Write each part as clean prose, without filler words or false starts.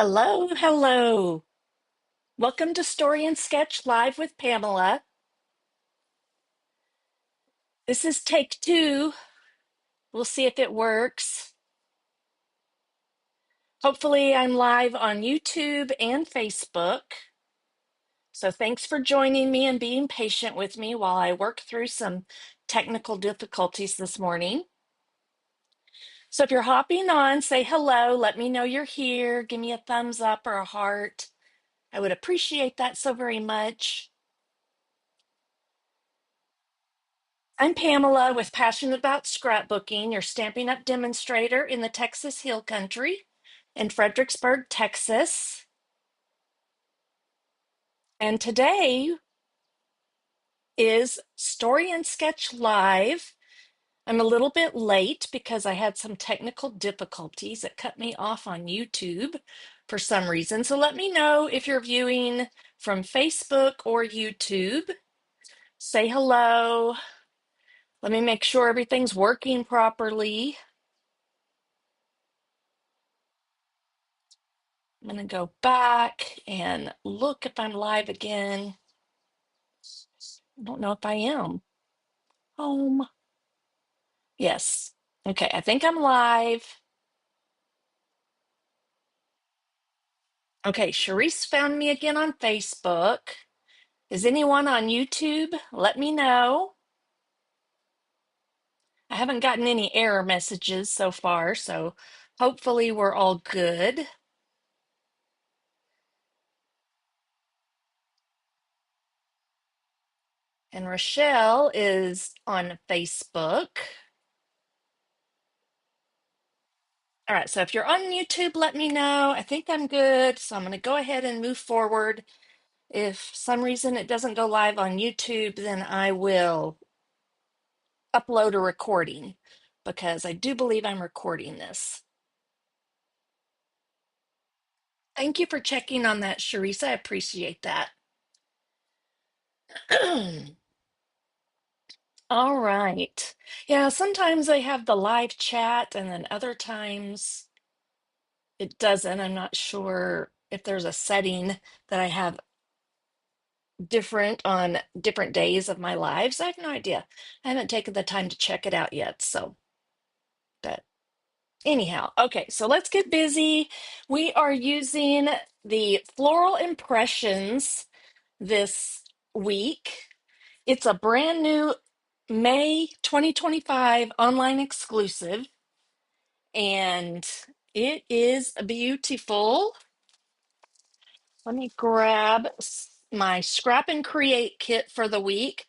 Hello, hello. Welcome to Story and Sketch Live with Pamela. This is take two. We'll see if it works. Hopefully, I'm live on YouTube and Facebook. So, thanks for joining me and being patient with me while I work through some technical difficulties this morning. So, if you're hopping on, say hello. Let me know you're here. Give me a thumbs up or a heart. I would appreciate that so very much. I'm Pamela with Passion About Scrapbooking, your Stampin' Up! Demonstrator in the Texas Hill Country in Fredericksburg, Texas. And today is Story and Sketch Live. I'm a little bit late because I had some technical difficulties that cut me off on YouTube for some reason. So let me know if you're viewing from Facebook or YouTube. Say hello. Let me make sure everything's working properly. I'm going to go back and look if I'm live again. I don't know if I am. Home. Yes. Okay, I think I'm live. Okay, Sharice found me again on Facebook. Is anyone on YouTube? Let me know. I haven't gotten any error messages so far, so hopefully we're all good. And Rochelle is on Facebook. All right, so if you're on YouTube, let me know. I think I'm good, so I'm going to go ahead and move forward. If some reason it doesn't go live on YouTube, then I will upload a recording because I do believe I'm recording this. Thank you for checking on that, Sharice. I appreciate that. All right. Yeah, sometimes I have the live chat and then other times it doesn't. I'm not sure if there's a setting that I have different on different days of my lives. I have no idea. I haven't taken the time to check it out yet, so but anyhow, okay, so let's get busy. We are using the Floral Impressions this week. It's a brand new May 2025 online exclusive, and it is beautiful. Let me grab my Scrap and Create kit for the week.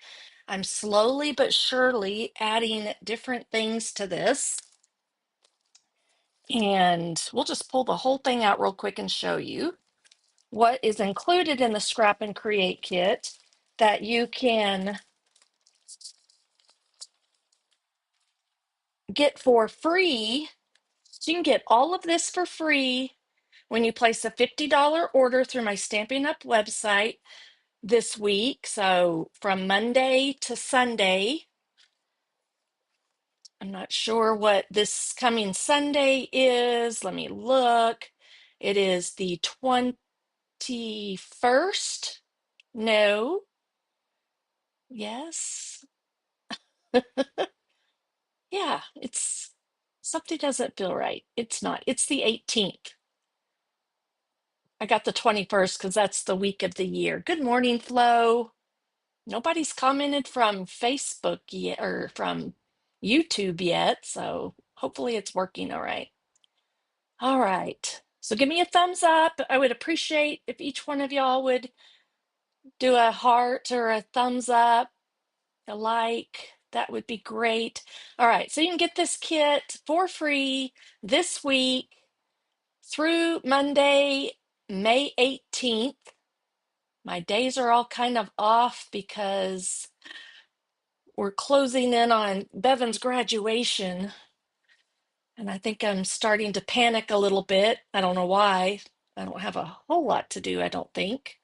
I'm slowly but surely adding different things to this. And we'll just pull the whole thing out real quick and show you what is included in the Scrap and Create kit that you can get for free. So you can get all of this for free when you place a $50 order through my Stampin' Up! Website this week. So from Monday to Sunday. I'm not sure what this coming Sunday is. Let me look. It is the 21st. No. Yes. Yeah, it's something doesn't feel right. It's not. It's the 18th. I got the 21st because that's the week of the year. Good morning, Flo. Nobody's commented from Facebook yet or from YouTube yet, so hopefully it's working all right. All right. So give me a thumbs up. I would appreciate if each one of y'all would do a heart or a thumbs up, a like. That would be great. All right. So you can get this kit for free this week through Monday, May 18th. My days are all kind of off because we're closing in on Bevyn's graduation. And I think I'm starting to panic a little bit. I don't know why. I don't have a whole lot to do, I don't think.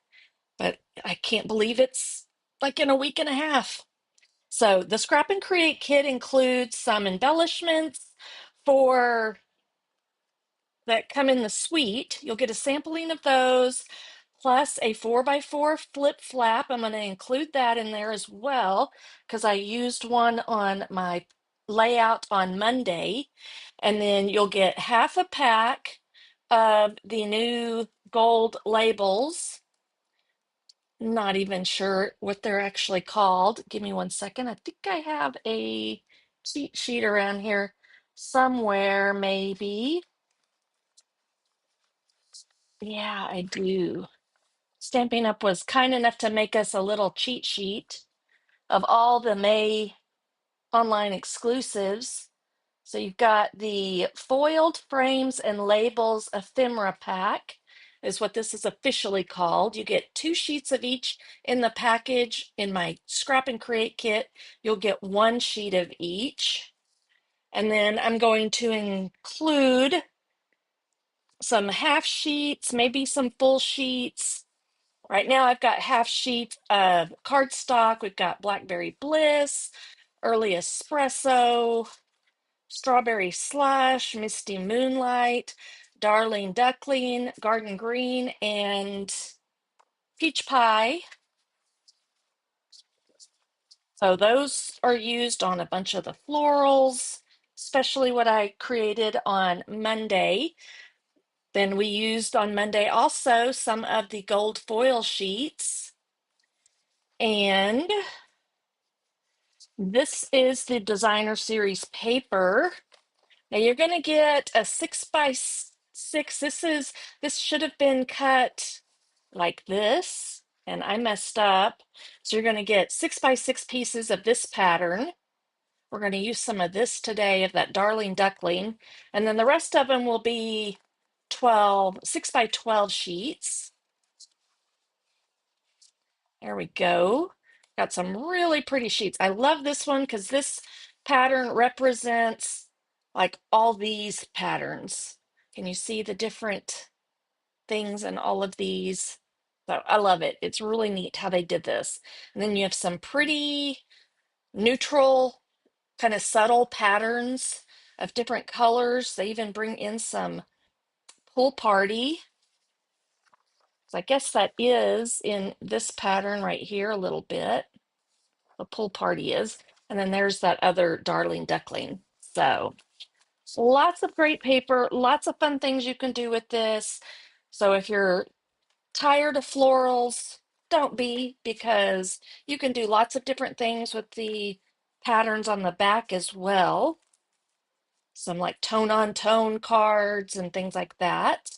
But I can't believe it's like in a week and a half. So the Scrap and Create kit includes some embellishments for that come in the suite. You'll get a sampling of those plus a 4x4 flip flap. I'm going to include that in there as well because I used one on my layout on Monday. And then you'll get half a pack of the new gold labels. Not even sure what they're actually called. Give me one second. I think I have a cheat sheet around here somewhere, maybe. Yeah, I do. Stampin' Up was kind enough to make us a little cheat sheet of all the May online exclusives. So you've got the foiled frames and labels ephemera pack, is what this is officially called. You get 2 sheets of each in the package. In my Scrap and Create kit, you'll get 1 sheet of each. And then I'm going to include some half sheets, maybe some full sheets. Right now, I've got half sheet of cardstock. We've got Blackberry Bliss, Early Espresso, Strawberry Slush, Misty Moonlight, Darling Duckling, Garden Green, and Peach Pie. So those are used on a bunch of the florals, especially what I created on Monday. Then we used on Monday also some of the gold foil sheets. And this is the designer series paper. Now you're going to get a 6x6. This should have been cut like this, and I messed up. So you're going to get 6x6 pieces of this pattern. We're going to use some of this today of that Darling Duckling, and then the rest of them will be 6x12 sheets. There we go. Got some really pretty sheets. I love this one because this pattern represents like all these patterns. Can you see the different things in all of these? So I love it. It's really neat how they did this. And then you have some pretty neutral, kind of subtle patterns of different colors. They even bring in some pool party. So I guess that is in this pattern right here a little bit. The pool party is. And then there's that other Darling Duckling. So lots of great paper, lots of fun things you can do with this. So if you're tired of florals, don't be, because you can do lots of different things with the patterns on the back as well. Some like tone on tone cards and things like that.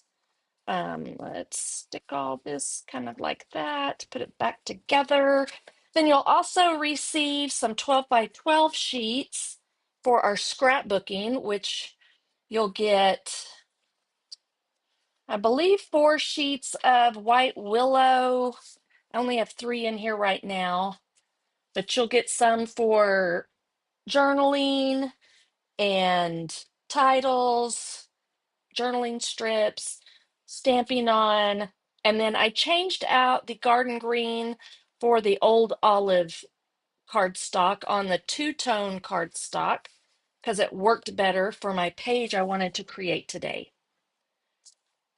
Let's stick all this kind of like that, put it back together. Then you'll also receive some 12x12 sheets for our scrapbooking, which you'll get, I believe, 4 sheets of white willow. I only have 3 in here right now, but you'll get some for journaling and titles, journaling strips, stamping on, and then I changed out the garden green for the old olive cardstock on the two-tone cardstock because it worked better for my page I wanted to create today.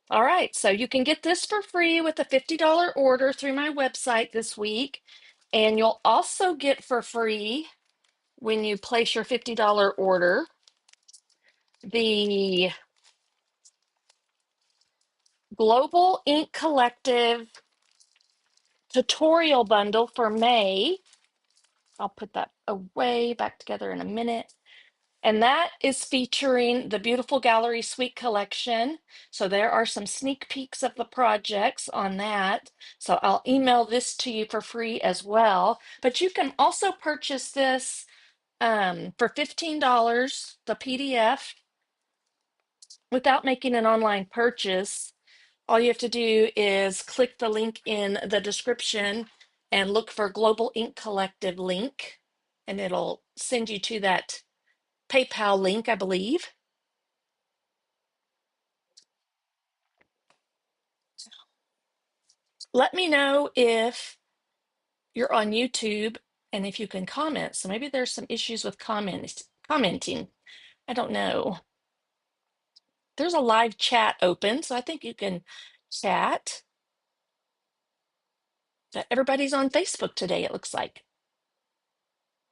All right, so you can get this for free with a $50 order through my website this week, and you'll also get for free when you place your $50 order the Global Ink Collective tutorial bundle for May. I'll put that away back together in a minute. And that is featuring the beautiful Gallery Suite collection. So there are some sneak peeks of the projects on that. So I'll email this to you for free as well. But you can also purchase this for $15, the PDF, without making an online purchase. All you have to do is click the link in the description and look for Global Ink Collective link, and it'll send you to that PayPal link, I believe. Let me know if you're on YouTube and if you can comment. So maybe there's some issues with commenting. I don't know. There's a live chat open, so I think you can chat. Everybody's on Facebook today, it looks like.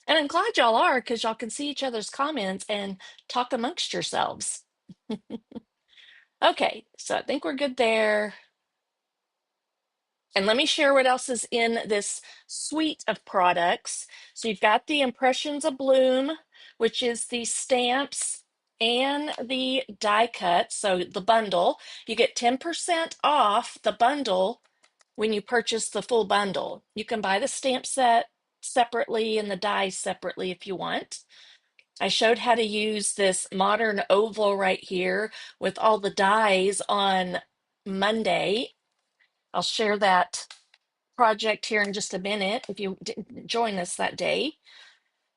And I'm glad y'all are, because y'all can see each other's comments and talk amongst yourselves. Okay, so I think we're good there. And let me share what else is in this suite of products. So you've got the Impressions of Bloom, which is the stamps and the die cuts. So the bundle, you get 10% off the bundle when you purchase the full bundle. You can buy the stamp set separately and the dies separately if you want. I showed how to use this modern oval right here with all the dies on Monday. I'll share that project here in just a minute if you didn't join us that day.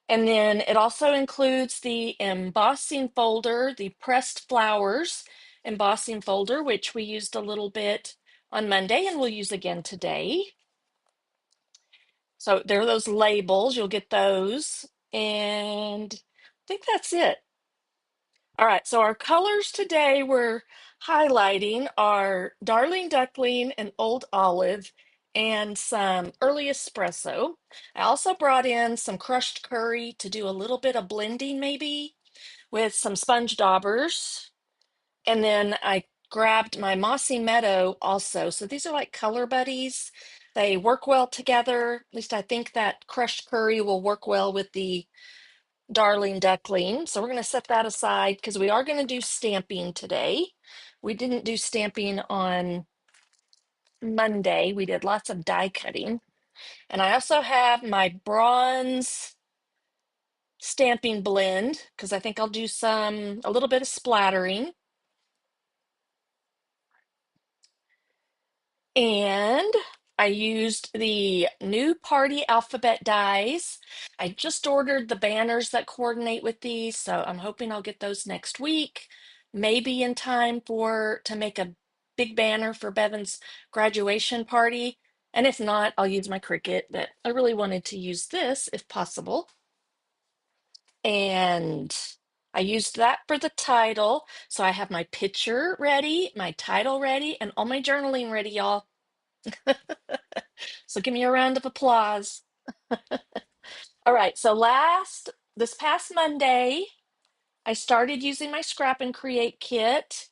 And then it also includes the embossing folder, the pressed flowers embossing folder, which we used a little bit on Monday and we'll use again today. So there are those labels, you'll get those. And I think that's it. All right, so our colors today we're highlighting are Darling Duckling and Old Olive and some early espresso. I also brought in some crushed curry to do a little bit of blending maybe with some sponge daubers. And then I grabbed my Mossy Meadow also. So these are like color buddies. They work well together. At least I think that crushed curry will work well with the Darling Duckling. So we're going to set that aside because we are going to do stamping today. We didn't do stamping on Monday. We did lots of die cutting. And I also have my bronze stamping blend because I think I'll do a little bit of splattering. And I used the new party alphabet dies. I just ordered the banners that coordinate with these, so I'm hoping I'll get those next week, maybe in time to make a big banner for Bevyn's graduation party. And if not, I'll use my Cricut, but I really wanted to use this if possible. And I used that for the title. So I have my picture ready, my title ready, and all my journaling ready, y'all. So give me a round of applause. All right, so this past Monday, I started using my Scrap and Create kit,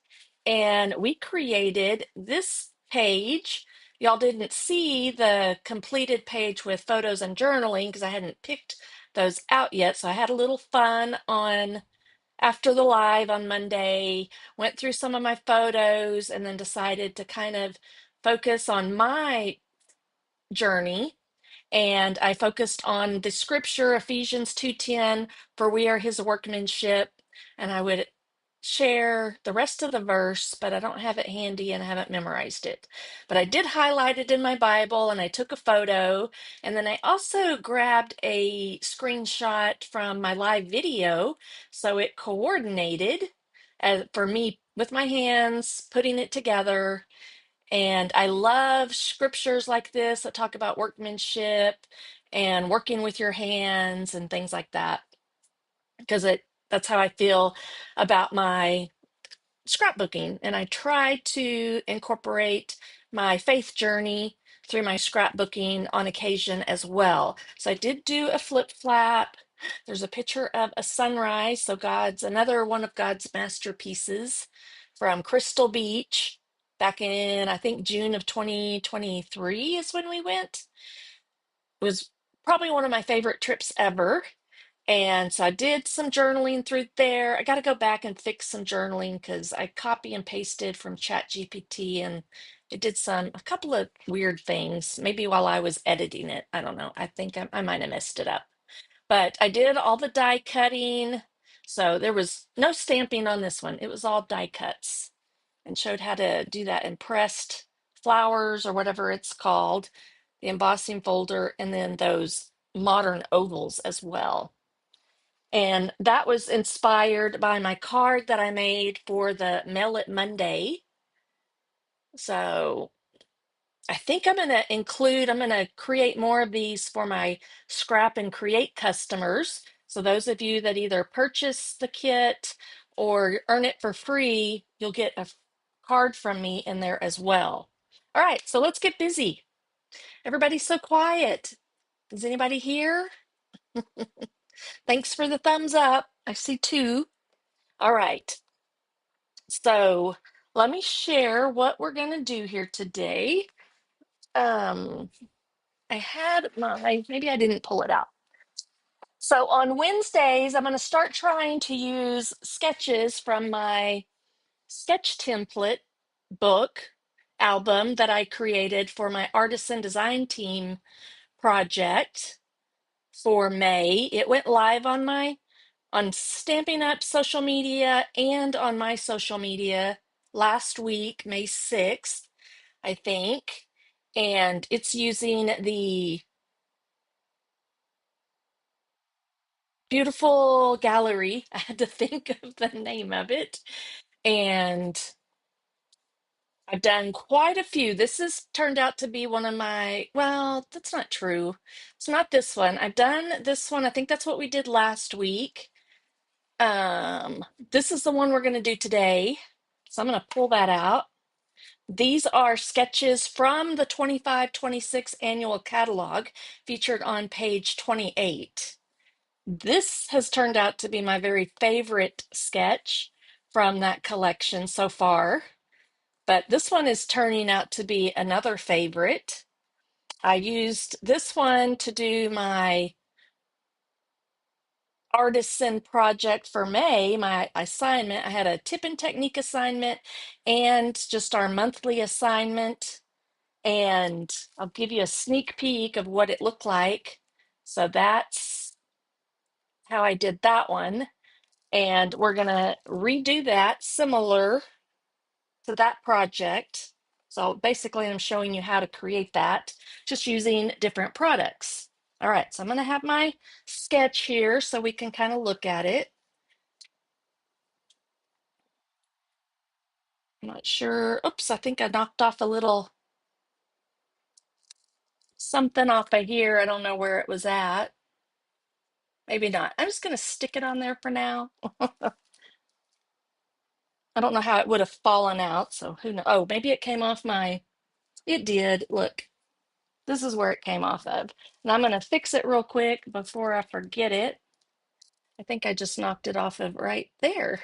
and we created this page. Y'all didn't see the completed page with photos and journaling because I hadn't picked those out yet. So I had a little fun on after the live on Monday, went through some of my photos, and then decided to kind of focus on my journey, and I focused on the scripture Ephesians 2:10, for we are his workmanship, and I would share the rest of the verse, but I don't have it handy and I haven't memorized it. But I did highlight it in my Bible and I took a photo, and then I also grabbed a screenshot from my live video so it coordinated for me with my hands putting it together. And I love scriptures like this that talk about workmanship and working with your hands and things like that, because that's how I feel about my scrapbooking. And I try to incorporate my faith journey through my scrapbooking on occasion as well. So I did do a flip flap. There's a picture of a sunrise. So another one of God's masterpieces from Crystal Beach back in, I think, June of 2023 is when we went. It was probably one of my favorite trips ever. And so I did some journaling through there. I got to go back and fix some journaling because I copy and pasted from ChatGPT and it did a couple of weird things, maybe while I was editing it. I don't know. I think I might have messed it up. But I did all the die cutting. So there was no stamping on this one. It was all die cuts, and showed how to do that in pressed flowers or whatever it's called, the embossing folder, and then those modern ovals as well. And that was inspired by my card that I made for the Mail It Monday. So I think I'm going to create more of these for my Scrap and Create customers. So those of you that either purchase the kit or earn it for free, you'll get a card from me in there as well. All right, so let's get busy. Everybody's so quiet. Is anybody here? Thanks for the thumbs up. I see two. All right. So let me share what we're going to do here today. Um, I had maybe I didn't pull it out. So on Wednesdays, I'm going to start trying to use sketches from my sketch template book album that I created for my artisan design team project for May. It went live on Stampin' Up social media and on my social media last week, May 6th, I think. And it's using the beautiful gallery. I had to think of the name of it. And I've done quite a few. This has turned out to be one of my, well, that's not true. It's not this one. I've done this one. I think that's what we did last week. This is the one we're going to do today. So I'm going to pull that out. These are sketches from the 25-26 annual catalog featured on page 28. This has turned out to be my very favorite sketch from that collection so far, but this one is turning out to be another favorite. I used this one to do my artisan project for May, my assignment. I had a tip and technique assignment and just our monthly assignment. And I'll give you a sneak peek of what it looked like. So that's how I did that one. And we're going to redo that similar to that project. So basically, I'm showing you how to create that just using different products. All right, so I'm going to have my sketch here so we can kind of look at it. I'm not sure. Oops, I think I knocked off a little something off of here. I don't know where it was at. Maybe not. I'm just going to stick it on there for now. I don't know how it would have fallen out, so who knows? Oh, maybe it came off my, it did. Look, this is where it came off of. And I'm going to fix it real quick before I forget it. I think I just knocked it off of right there.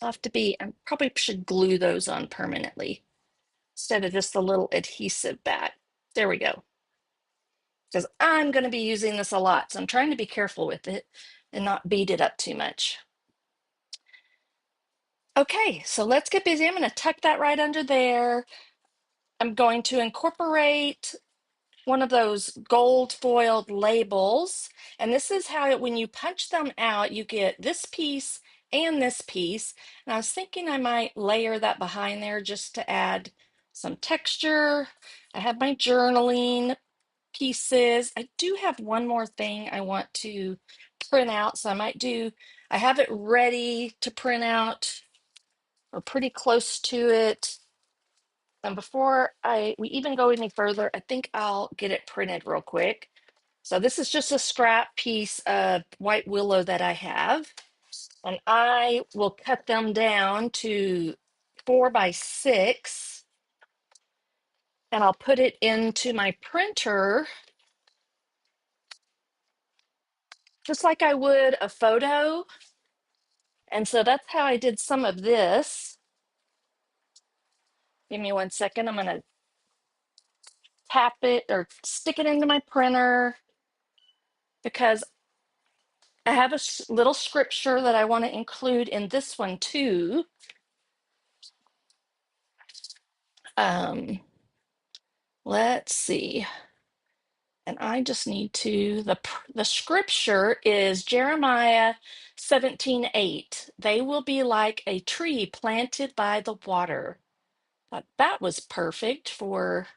I'll have to be, I probably should glue those on permanently instead of just the little adhesive back. There we go. Because I'm going to be using this a lot, so I'm trying to be careful with it and not beat it up too much. Okay, so let's get busy. I'm going to tuck that right under there. I'm going to incorporate one of those gold foiled labels. And this is how when you punch them out, you get this piece and this piece. And I was thinking I might layer that behind there just to add some texture. I have my journaling pieces. I do have one more thing I want to print out. So I have it ready to print out or pretty close to it. And before we even go any further, I think I'll get it printed real quick. So this is just a scrap piece of white willow that I have. And I will cut them down to 4x6. And I'll put it into my printer just like I would a photo. And so that's how I did some of this. Give me 1 second. I'm going to tap it or stick it into my printer because I have a little scripture that I want to include in this one too. Let's see. And I just need to, the scripture is Jeremiah 17:8. They will be like a tree planted by the water. Thought that was perfect for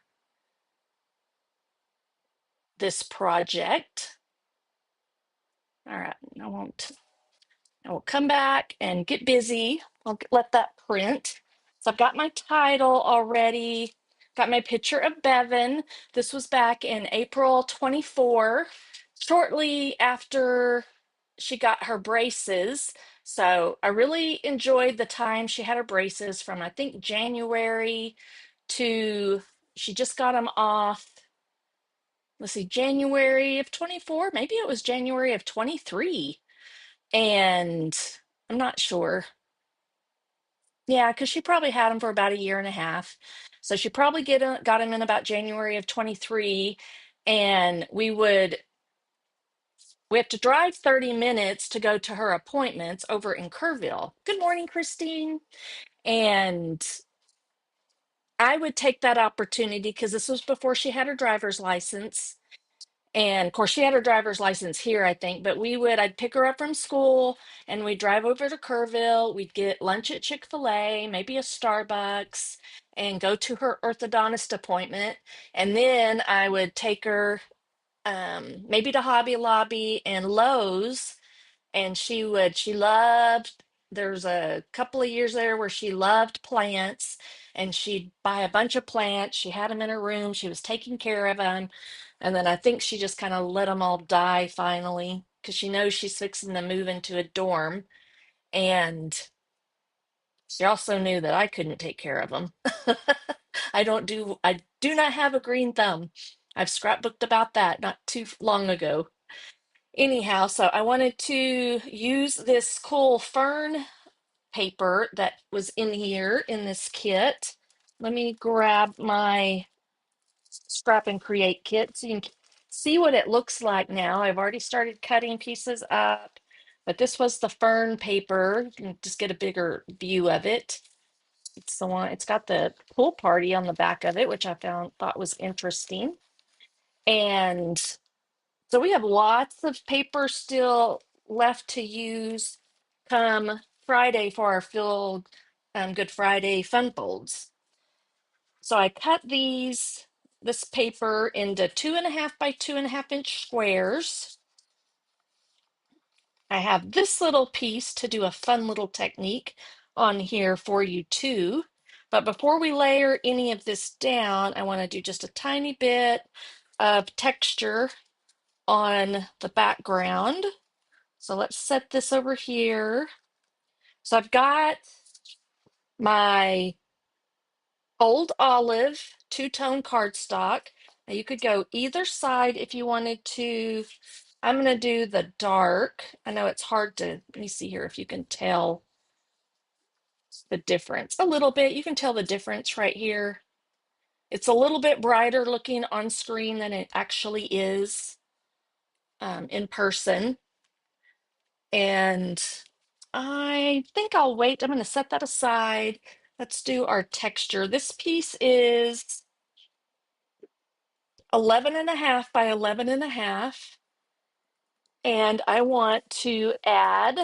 this project. All right, I will come back and get busy. I'll let that print. So I've got my title already, got my picture of Bevyn. This was back in April 24, shortly after she got her braces. So I really enjoyed the time she had her braces from, I think, January to she just got them off. Let's see, January of 24, maybe it was January of 23. And I'm not sure. Yeah, because she probably had them for about a year and a half. So she probably got him in about January of 23. And we have to drive 30 minutes to go to her appointments over in Kerrville. Good morning, Christine. And I would take that opportunity because this was before she had her driver's license. And of course, she had her driver's license here, I think, but I'd pick her up from school and we'd drive over to Kerrville. We'd get lunch at Chick-fil-A, maybe a Starbucks, and go to her orthodontist appointment. And then I would take her maybe to Hobby Lobby and Lowe's, and she loved, there's a couple of years there where she loved plants, and she'd buy a bunch of plants. She had them in her room. She was taking care of them. And then I think she just kind of let them all die finally because she knows she's fixing to move into a dorm. And she also knew that I couldn't take care of them. I do not have a green thumb. I've scrapbooked about that not too long ago. Anyhow, so I wanted to use this cool fern paper that was in here in this kit. Let me grab my Scrap and Create kit so you can see what it looks like now. I've already started cutting pieces up, but this was the fern paper. You can just get a bigger view of it. It's the one, it's got the pool party on the back of it, which I thought was interesting. And so we have lots of paper still left to use come Friday for our Feel Good Friday fun folds. So I cut this paper into 2.5 by 2.5 inch squares. I have this little piece to do a fun little technique on here for you too. But before we layer any of this down, I want to do just a tiny bit of texture on the background. So let's set this over here. So I've got my old olive two-tone cardstock. Now you could go either side if you wanted to. I'm going to do the dark. I know it's hard to, let me see here if you can tell the difference. A little bit. You can tell the difference right here. It's a little bit brighter looking on screen than it actually is in person. And I think I'll wait. I'm going to set that aside. Let's do our texture. This piece is 11.5 by 11.5. And I want to add,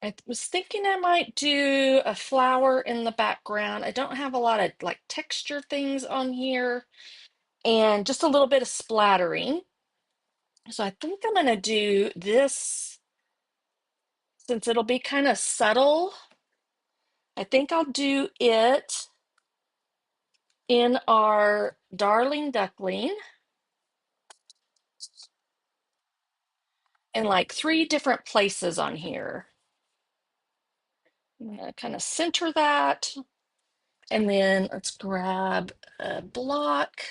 I was thinking I might do a flower in the background. I don't have a lot of like texture things on here and just a little bit of splattering. So I think I'm going to do this since it'll be kind of subtle. I think I'll do it in our darling duckling in like 3 different places on here. I'm gonna kind of center that, and then let's grab a block.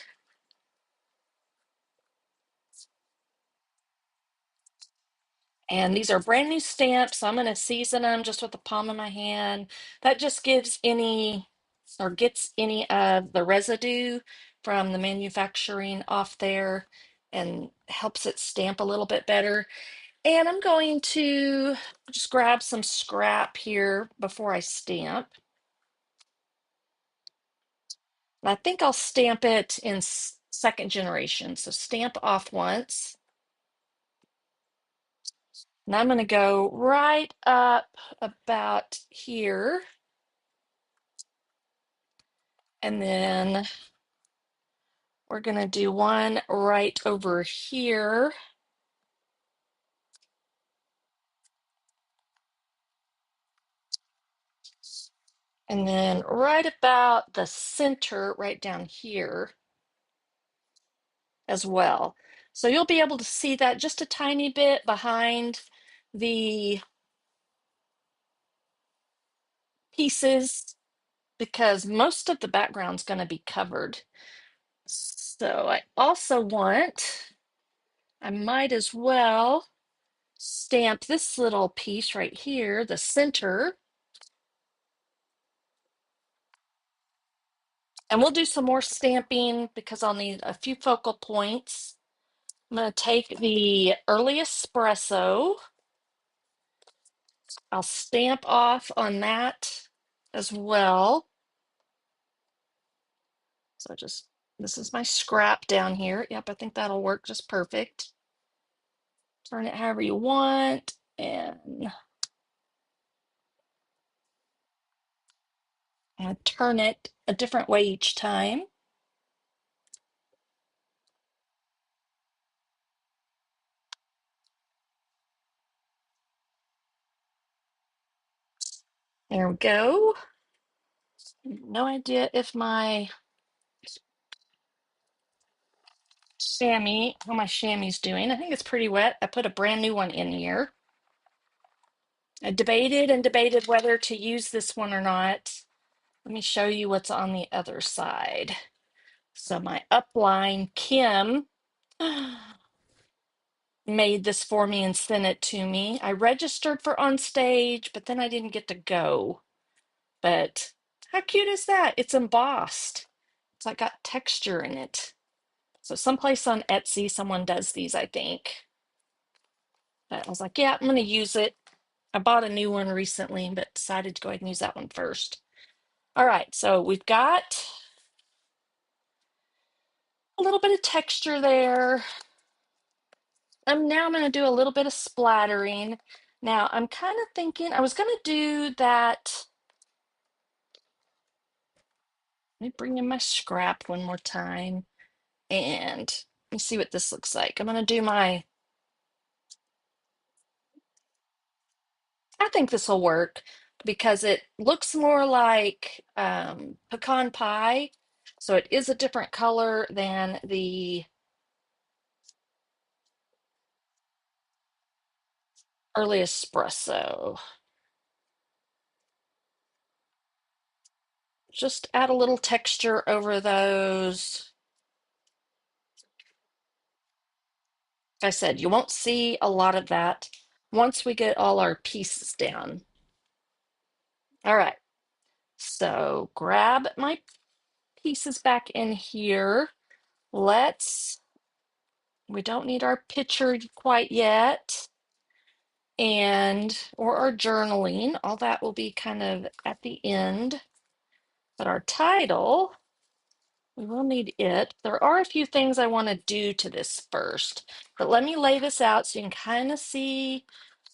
And these are brand new stamps, so I'm going to season them just with the palm of my hand. That just gives any or gets any of the residue from the manufacturing off there and helps it stamp a little bit better. And I'm going to just grab some scrap here before I stamp. And I think I'll stamp it in second generation. So stamp off once. And I'm going to go right up about here. And then we're going to do one right over here. And then right about the center, right down here as well. So you'll be able to see that just a tiny bit behind the pieces because most of the background's going to be covered. So I might as well stamp this little piece right here, the center. And we'll do some more stamping because I'll need a few focal points. I'm going to take the early espresso. I'll stamp off on that as well. So this is my scrap down here. Yep, I think that'll work just perfect. Turn it however you want and turn it a different way each time. There we go. No idea if my how my chamois doing. I think it's pretty wet. I put a brand new one in here. I debated and debated whether to use this one or not. Let me show you what's on the other side. So my upline, Kim, made this for me and sent it to me. I registered for on stage, but then I didn't get to go. But how cute is that? It's embossed. It's like got texture in it. So someplace on Etsy, someone does these, I think. But I was like, yeah, I'm going to use it. I bought a new one recently, but decided to go ahead and use that one first. All right, so we've got a little bit of texture there. Now I'm going to do a little bit of splattering. Now I'm kind of thinking I was going to do that. Let me bring in my scrap one more time and let me see what this looks like. I'm going to do I think this will work because it looks more like pecan pie. So it is a different color than the early espresso. Just add a little texture over those. Like I said, you won't see a lot of that once we get all our pieces down. All right, so grab my pieces back in here. We don't need our picture quite yet, or our journaling. All that will be kind of at the end. But our title, we will need it. There are a few things I want to do to this first, but let me lay this out so you can kind of see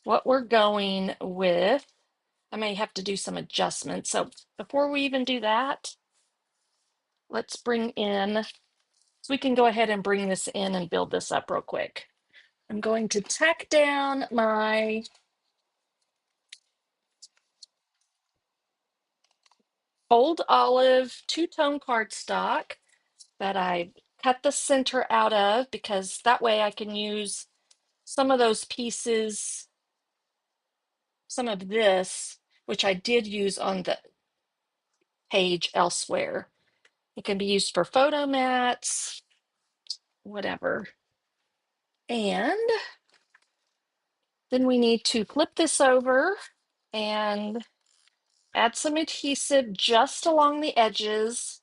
what we're going with. I may have to do some adjustments. So before we even do that, let's so we can go ahead and bring this in and build this up real quick. I'm going to tack down my old olive two-tone cardstock that I cut the center out of because that way I can use some of those pieces, some of this, which I did use on the page elsewhere. It can be used for photo mats, whatever. And then we need to flip this over and add some adhesive just along the edges.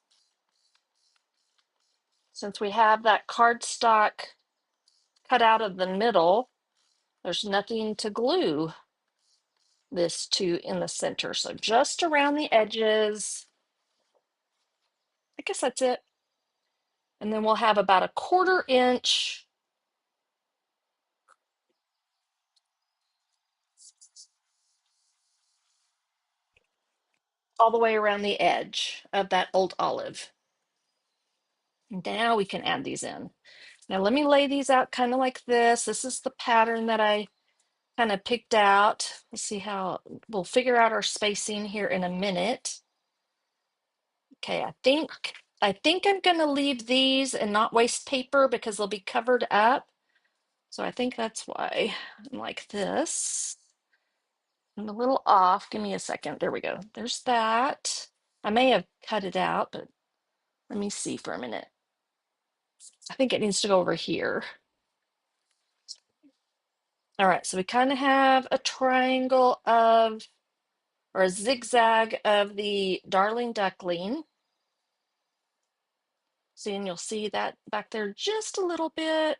Since we have that cardstock cut out of the middle, there's nothing to glue this to in the center. So just around the edges, I guess that's it. And then we'll have about a 1/4 inch all the way around the edge of that old olive. Now we can add these in. Now let me lay these out kind of like this. This is the pattern that I kind of picked out. Let's see how we'll figure out our spacing here in a minute. Okay, I think I'm gonna leave these and not waste paper because they'll be covered up. So I think that's why I'm like this. I'm a little off. Give me a second. There we go. There's that. I may have cut it out, but let me see for a minute. I think it needs to go over here. All right, so we kind of have a triangle of, or a zigzag of the darling duckling. See, and you'll see that back there just a little bit.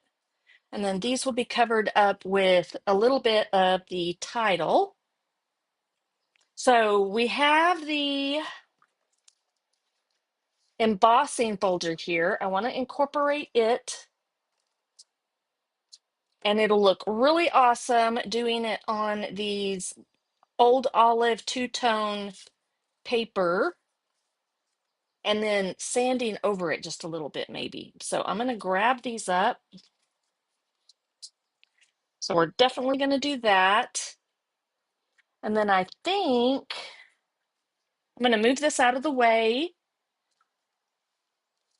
And then these will be covered up with a little bit of the title. So we have the embossing folder here. I want to incorporate it, and it'll look really awesome doing it on these old olive two-tone paper and then sanding over it just a little bit maybe. So I'm going to grab these up. So we're definitely going to do that. And then I think I'm going to move this out of the way.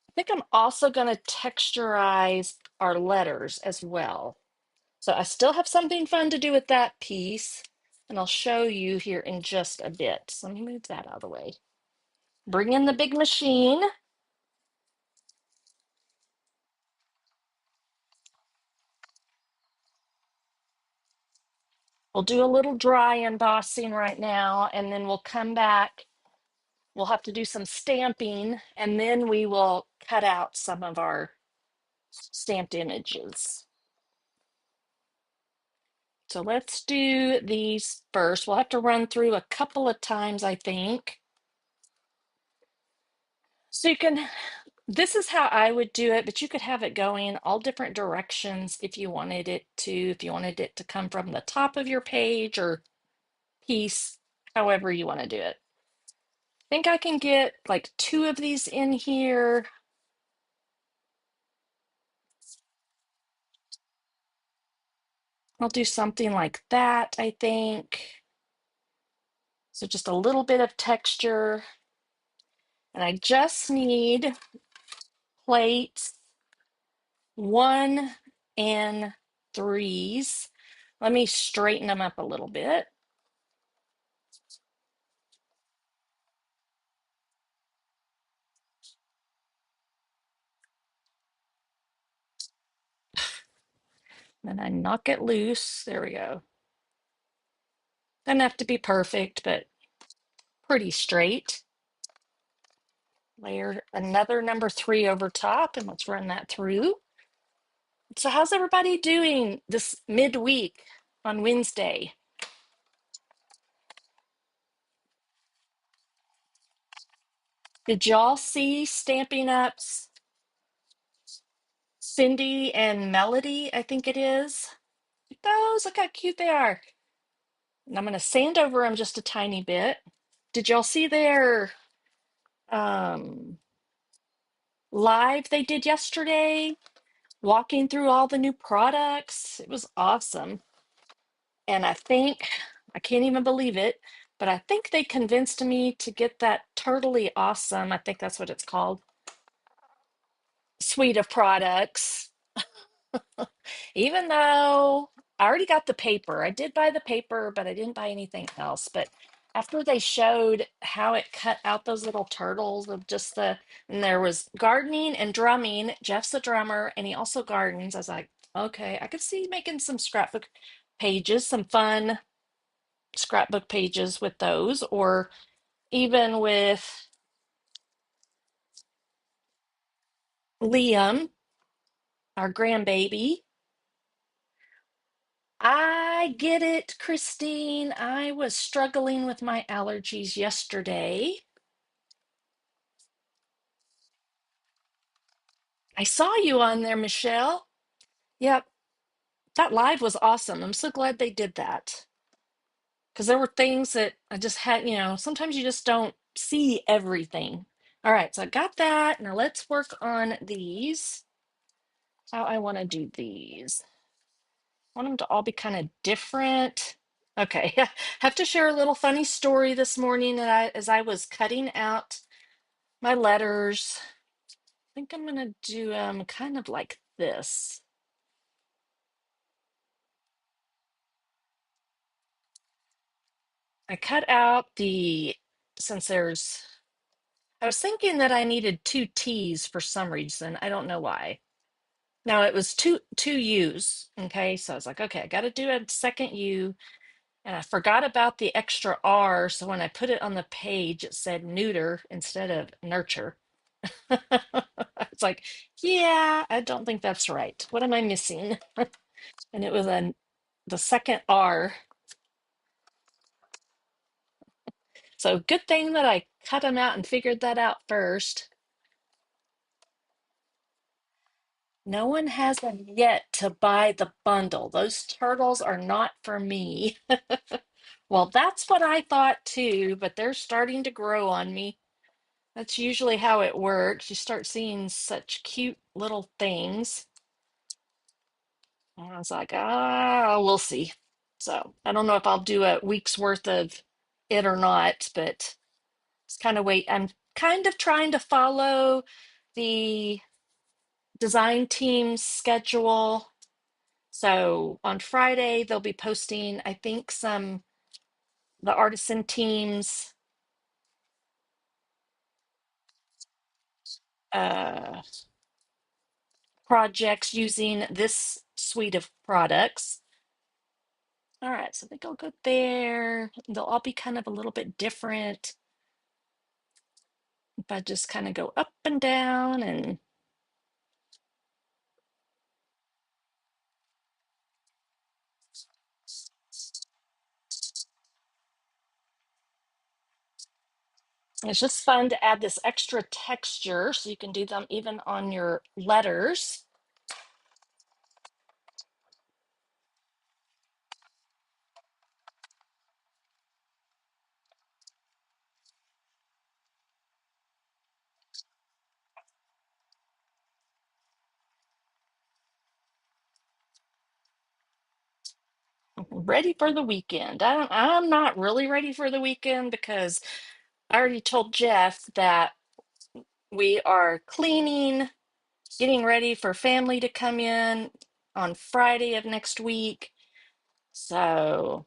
I think I'm also going to texturize our letters as well. So I still have something fun to do with that piece, and I'll show you here in just a bit. So let me move that out of the way. Bring in the big machine. We'll do a little dry embossing right now, and then we'll come back. We'll have to do some stamping, and then we will cut out some of our stamped images. So let's do these first. We'll have to run through a couple of times, I think. So you can, this is how I would do it, but you could have it going all different directions if you wanted it to, come from the top of your page or piece, however you want to do it. I think I can get like 2 of these in here. I'll do something like that, I think. So just a little bit of texture. And I just need plates 1 and 3s. Let me straighten them up a little bit. Then I knock it loose. There we go. Doesn't have to be perfect, but pretty straight. Layer another number 3 over top, and let's run that through. So how's everybody doing this midweek on Wednesday? Did y'all see Stampin' Up's Cindy and Melody, I think it is? Those, look how cute they are. And I'm going to sand over them just a tiny bit. Did y'all see their um, live they did yesterday? Walking through all the new products. It was awesome. And I think, I can't even believe it, but I think they convinced me to get that Turtly Awesome, I think that's what it's called, suite of products. Even though I already got the paper, I did buy the paper, but I didn't buy anything else. But after they showed how it cut out those little turtles of just and there was gardening and drumming. Jeff's a drummer and he also gardens. I was like, okay, I could see making some scrapbook pages, some fun scrapbook pages with those, or even with Liam, our grandbaby. I get it, Christine. I was struggling with my allergies yesterday. I saw you on there, Michelle. Yep, that live was awesome. I'm so glad they did that because there were things that I just had, sometimes you just don't see everything. All right, so I got that. Now let's work on these. How I want to do these. I want them to all be kind of different. Okay, have to share a little funny story this morning that as I was cutting out my letters. I think I'm gonna do kind of like this. I cut out since I was thinking that I needed two T's for some reason. I don't know why. Now it was two U's. Okay, so I was like, okay, I got to do a second U, and I forgot about the extra R. So when I put it on the page, it said neuter instead of nurture. It's like, yeah, I don't think that's right. What am I missing? And it was the second R. So good thing that I cut them out and figured that out first. No one has them yet to buy the bundle. Those turtles are not for me. Well, that's what I thought too, but they're starting to grow on me. That's usually how it works. You start seeing such cute little things. And I was like, we'll see. So I don't know if I'll do a week's worth of it or not, but it's kind of wait. I'm kind of trying to follow the design team's schedule. So on Friday, they'll be posting, I think, the artisan teams uh, projects using this suite of products. All right, so they go good there. They'll all be kind of a little bit different if I just kind of go up and down, and it's just fun to add this extra texture so you can do them even on your letters. Ready for the weekend. I'm not really ready for the weekend because I already told Jeff that we are cleaning, getting ready for family to come in on Friday of next week. So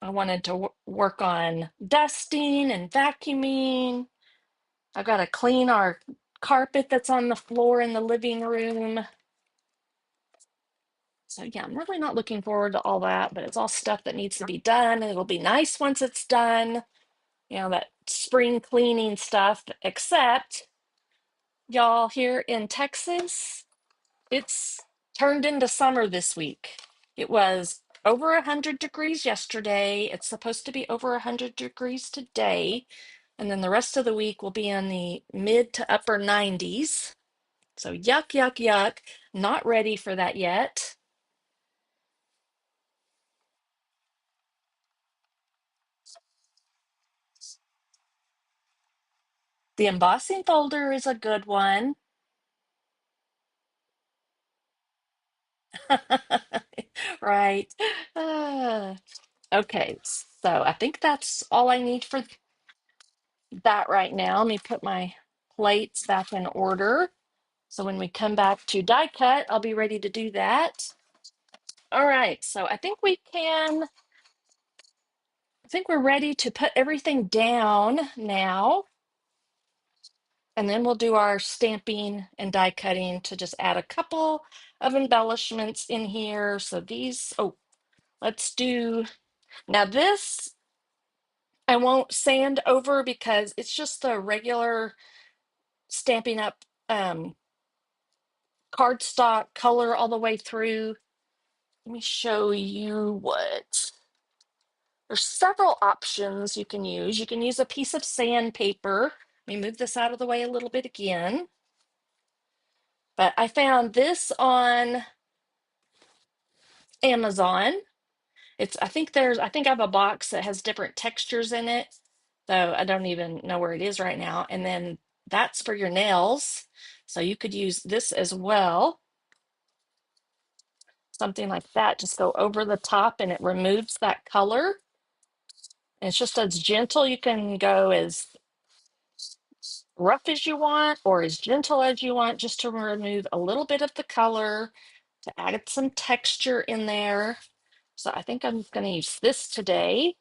I wanted to work on dusting and vacuuming. I've got to clean our carpet that's on the floor in the living room. So yeah, I'm really not looking forward to all that, but it's all stuff that needs to be done, and it'll be nice once it's done. That spring cleaning stuff, except y'all here in Texas, it's turned into summer this week. It was over 100 degrees yesterday. It's supposed to be over 100 degrees today. And then the rest of the week will be in the mid to upper 90s. So yuck, yuck, yuck. Not ready for that yet. The embossing folder is a good one. Right. Uh, okay, so I think that's all I need for that right now. Let me put my plates back in order. So when we come back to die cut, I'll be ready to do that. All right, so I think we're ready to put everything down now. And then we'll do our stamping and die cutting to just add a couple of embellishments in here. So let's do, now this I won't sand over because it's just the regular Stampin' Up cardstock color all the way through. Let me show you what. There's several options you can use. You can use a piece of sandpaper. Let me move this out of the way a little bit again. But I found this on Amazon. I think I have a box that has different textures in it, though I don't even know where it is right now. And then that's for your nails. So you could use this as well. Something like that. Just go over the top and it removes that color. And it's just as gentle. You can go as rough as you want or as gentle as you want, just to remove a little bit of the color, to add some texture in there. So I think I'm going to use this today.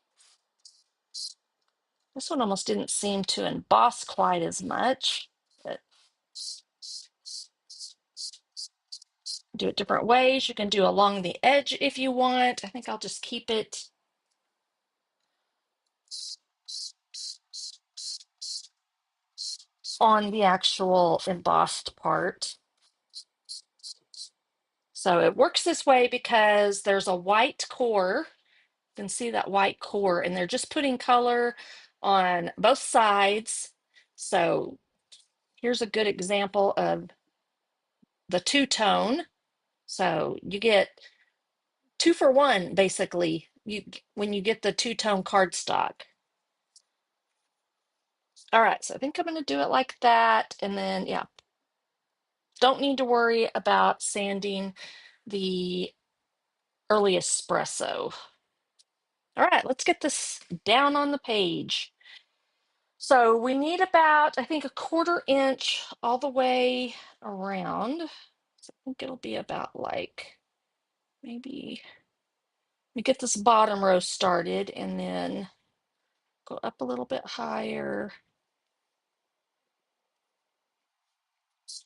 This one almost didn't seem to emboss quite as much, but do it different ways. You can do along the edge if you want. I think I'll just keep it on the actual embossed part. So it works this way because there's a white core. You can see that white core, and they're just putting color on both sides. So here's a good example of the two-tone. So you get 2 for 1, basically, when you get the two-tone cardstock. All right, so I think I'm going to do it like that. And then, yeah, don't need to worry about sanding the early espresso. All right, let's get this down on the page. So we need about, I think, 1/4 inch all the way around. So I think it'll be about like maybe we get this bottom row started and then go up a little bit higher.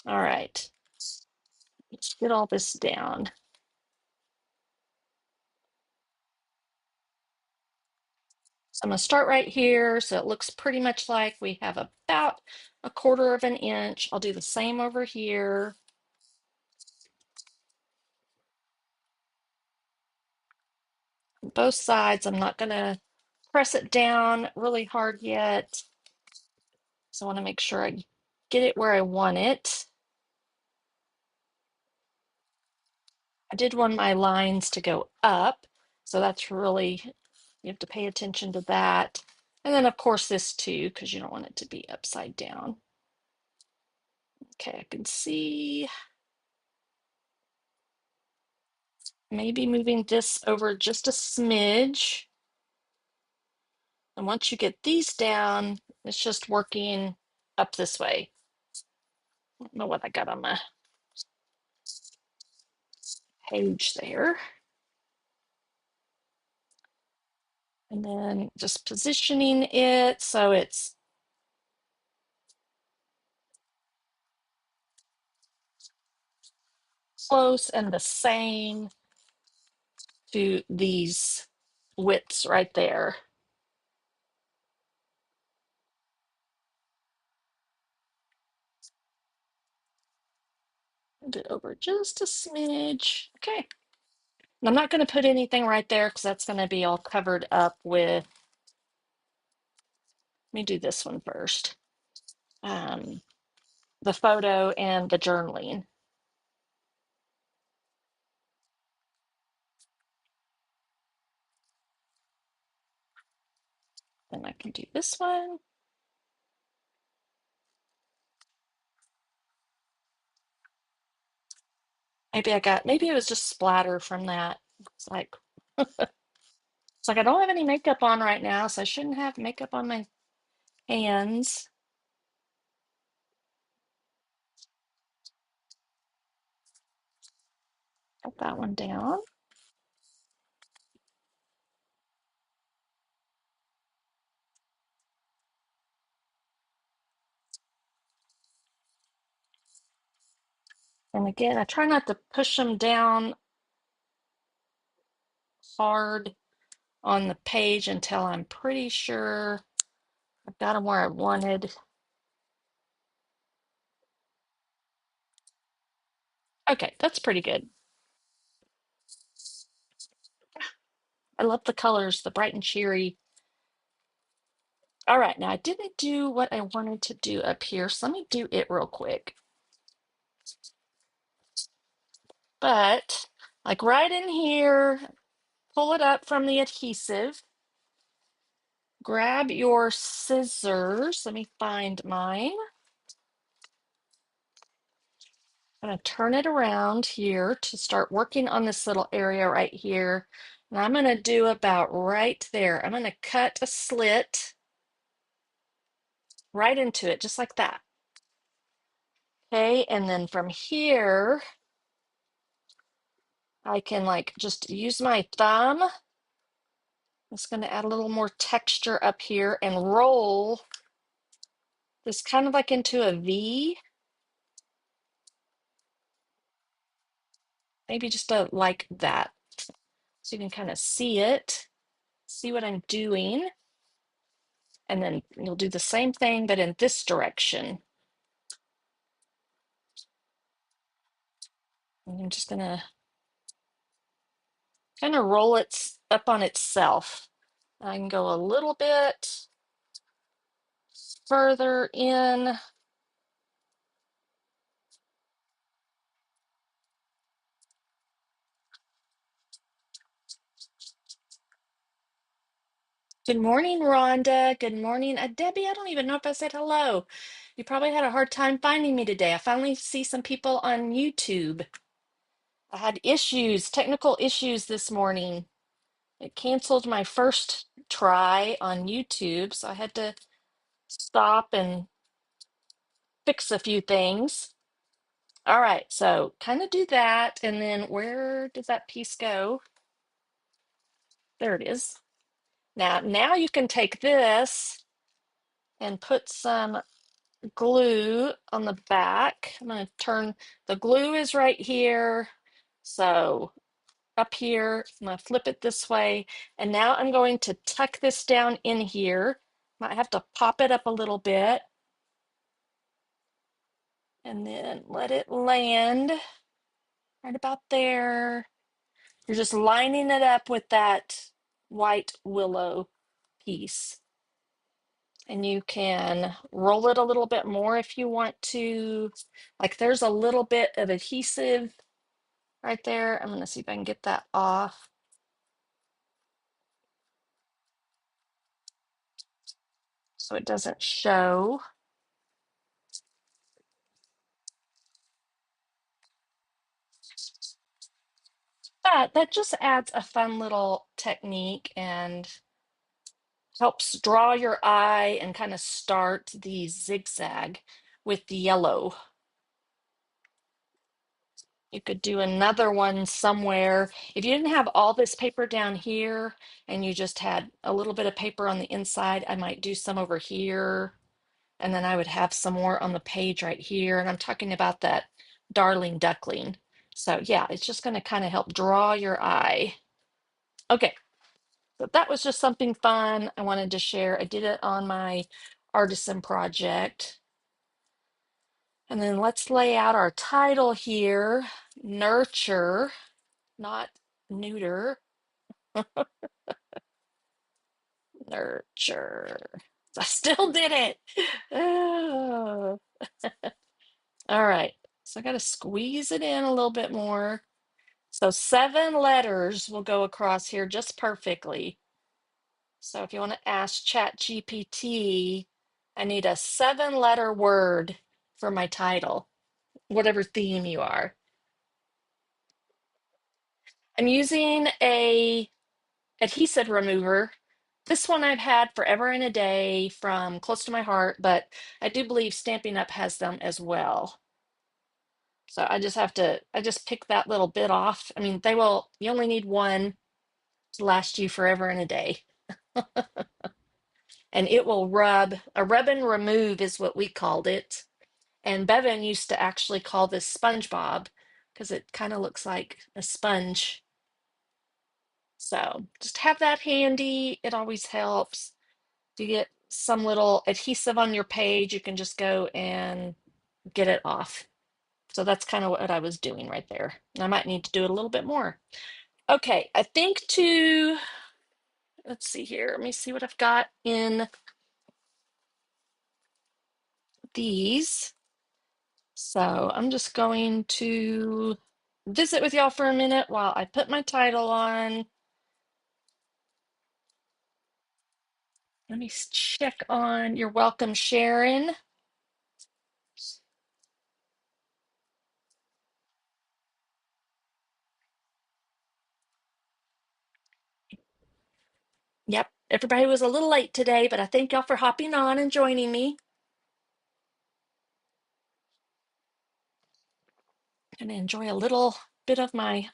All right, let's get all this down. So I'm going to start right here. So it looks pretty much like we have about 1/4 inch. I'll do the same over here. Both sides, I'm not going to press it down really hard yet. So I want to make sure I get it where I want it. I did want my lines to go up. So that's really, you have to pay attention to that. And then of course this too, because you don't want it to be upside down. Okay, I can see maybe moving this over just a smidge. And once you get these down, it's just working up this way. I don't know what I got on my page there. And then just positioning it so it's close and the same to these widths right there. Move it over just a smidge. Okay. And I'm not going to put anything right there because that's going to be all covered up with. Let me do this one first. The photo and the journaling. Then I can do this one. Maybe it was just splatter from that. It's like I don't have any makeup on right now, so I shouldn't have makeup on my hands. Put that one down. And again, I try not to push them down hard on the page until I'm pretty sure I've got them where I wanted. Okay, that's pretty good. I love the colors, the bright and cheery. All right, now I didn't do what I wanted to do up here, so let me do it real quick. But like right in here, pull it up from the adhesive. Grab your scissors. Let me find mine. I'm going to turn it around here to start working on this little area right here. And I'm going to do about right there. I'm going to cut a slit right into it, just like that. Okay, and then from here, I can like just use my thumb Just going to add a little more texture up here and roll this kind of like into a V. Maybe just like that. So you can kind of see it, see what I'm doing. And then you'll do the same thing, but in this direction. And I'm just going to kind of roll it up on itself. I can go a little bit further in. Good morning, Rhonda. Good morning, Debbie. I don't even know if I said hello. You probably had a hard time finding me today. I finally see some people on YouTube. I had issues, technical issues this morning. It canceled my first try on YouTube, so I had to stop and fix a few things. All right, so kind of do that, and then where does that piece go? There it is. Now you can take this and put some glue on the back. I'm going to turn, the glue is right here. So up here, I'm going to flip it this way. And now I'm going to tuck this down in here. Might have to pop it up a little bit. And then let it land right about there. You're just lining it up with that white willow piece. And you can roll it a little bit more if you want to. Like there's a little bit of adhesive right there. I'm going to see if I can get that off. So it doesn't show. But that just adds a fun little technique and helps draw your eye and kind of start the zigzag with the yellow. You could do another one somewhere. If you didn't have all this paper down here and you just had a little bit of paper on the inside, I might do some over here. And then I would have some more on the page right here. And I'm talking about that darling duckling. So yeah, it's just going to kind of help draw your eye. Okay, so that was just something fun I wanted to share. I did it on my artisan project. And then let's lay out our title here. Nurture, not neuter. Nurture. I still did it. Oh. All right. So I got to squeeze it in a little bit more. So 7 letters will go across here just perfectly. So if you want to ask ChatGPT, I need a 7-letter word for my title, whatever theme you are. I'm using a adhesive remover. This one I've had forever and a day from Close to My Heart, but I do believe Stampin' Up has them as well. So I just pick that little bit off. I mean, you only need one to last you forever and a day. And it will rub. A rub and remove is what we called it. And Bevyn used to actually call this SpongeBob because it kind of looks like a sponge. So just have that handy. It always helps. If you get some little adhesive on your page, you can just go and get it off. So that's kind of what I was doing right there. I might need to do it a little bit more. Okay, I think let's see here. Let me see what I've got in these. So I'm just going to visit with y'all for a minute while I put my title on. Let me check on You're welcome, Sharon. Yep, everybody was a little late today, but I thank y'all for hopping on and joining me. I'm gonna enjoy a little bit of my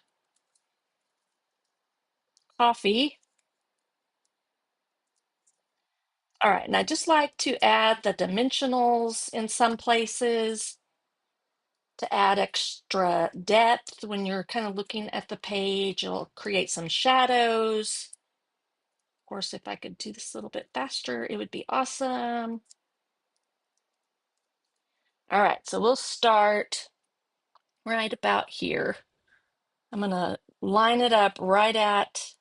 coffee. All right, and I just like to add the dimensionals in some places to add extra depth when you're kind of looking at the page. It'll create some shadows. Of course, if I could do this a little bit faster, it would be awesome. All right, so we'll start right about here. I'm gonna line it up right at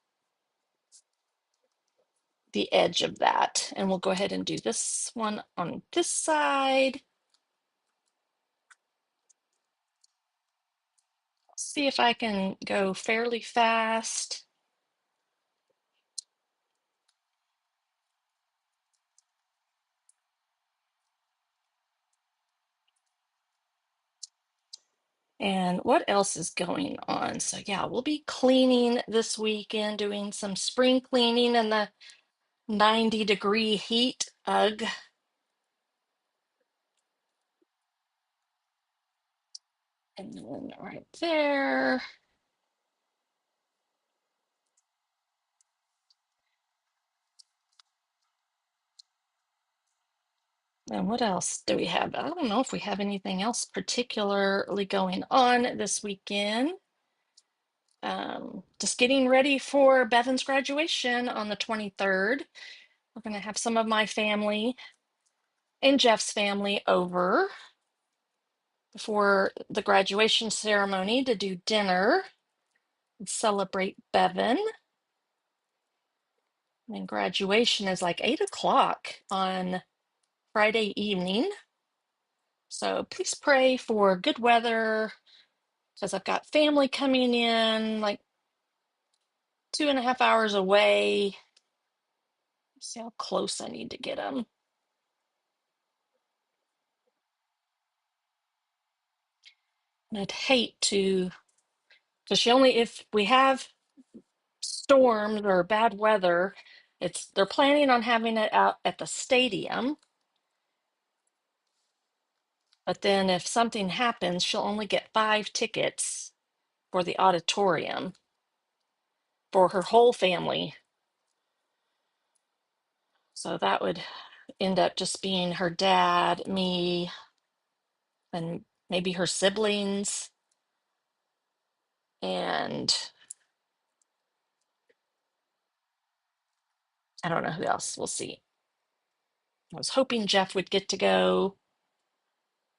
the edge of that, and we'll go ahead and do this one on this side. See if I can go fairly fast. And what else is going on? So yeah, we'll be cleaning this weekend, doing some spring cleaning in the 90-degree heat. Ugh. And then right there. And what else do we have? I don't know if we have anything else particularly going on this weekend. Just getting ready for Bevyn's graduation on the 23rd. We're going to have some of my family and Jeff's family over before the graduation ceremony to do dinner and celebrate Bevyn. And graduation is like 8 o'clock on Friday evening. So please pray for good weather because I've got family coming in like 2.5 hours away. See how close I need to get them. And I'd hate to, because if we have storms or bad weather, they're planning on having it out at the stadium. But then if something happens, she'll only get 5 tickets for the auditorium for her whole family. So that would end up just being her dad, me, and maybe her siblings. And I don't know who else. We'll see. I was hoping Jeff would get to go,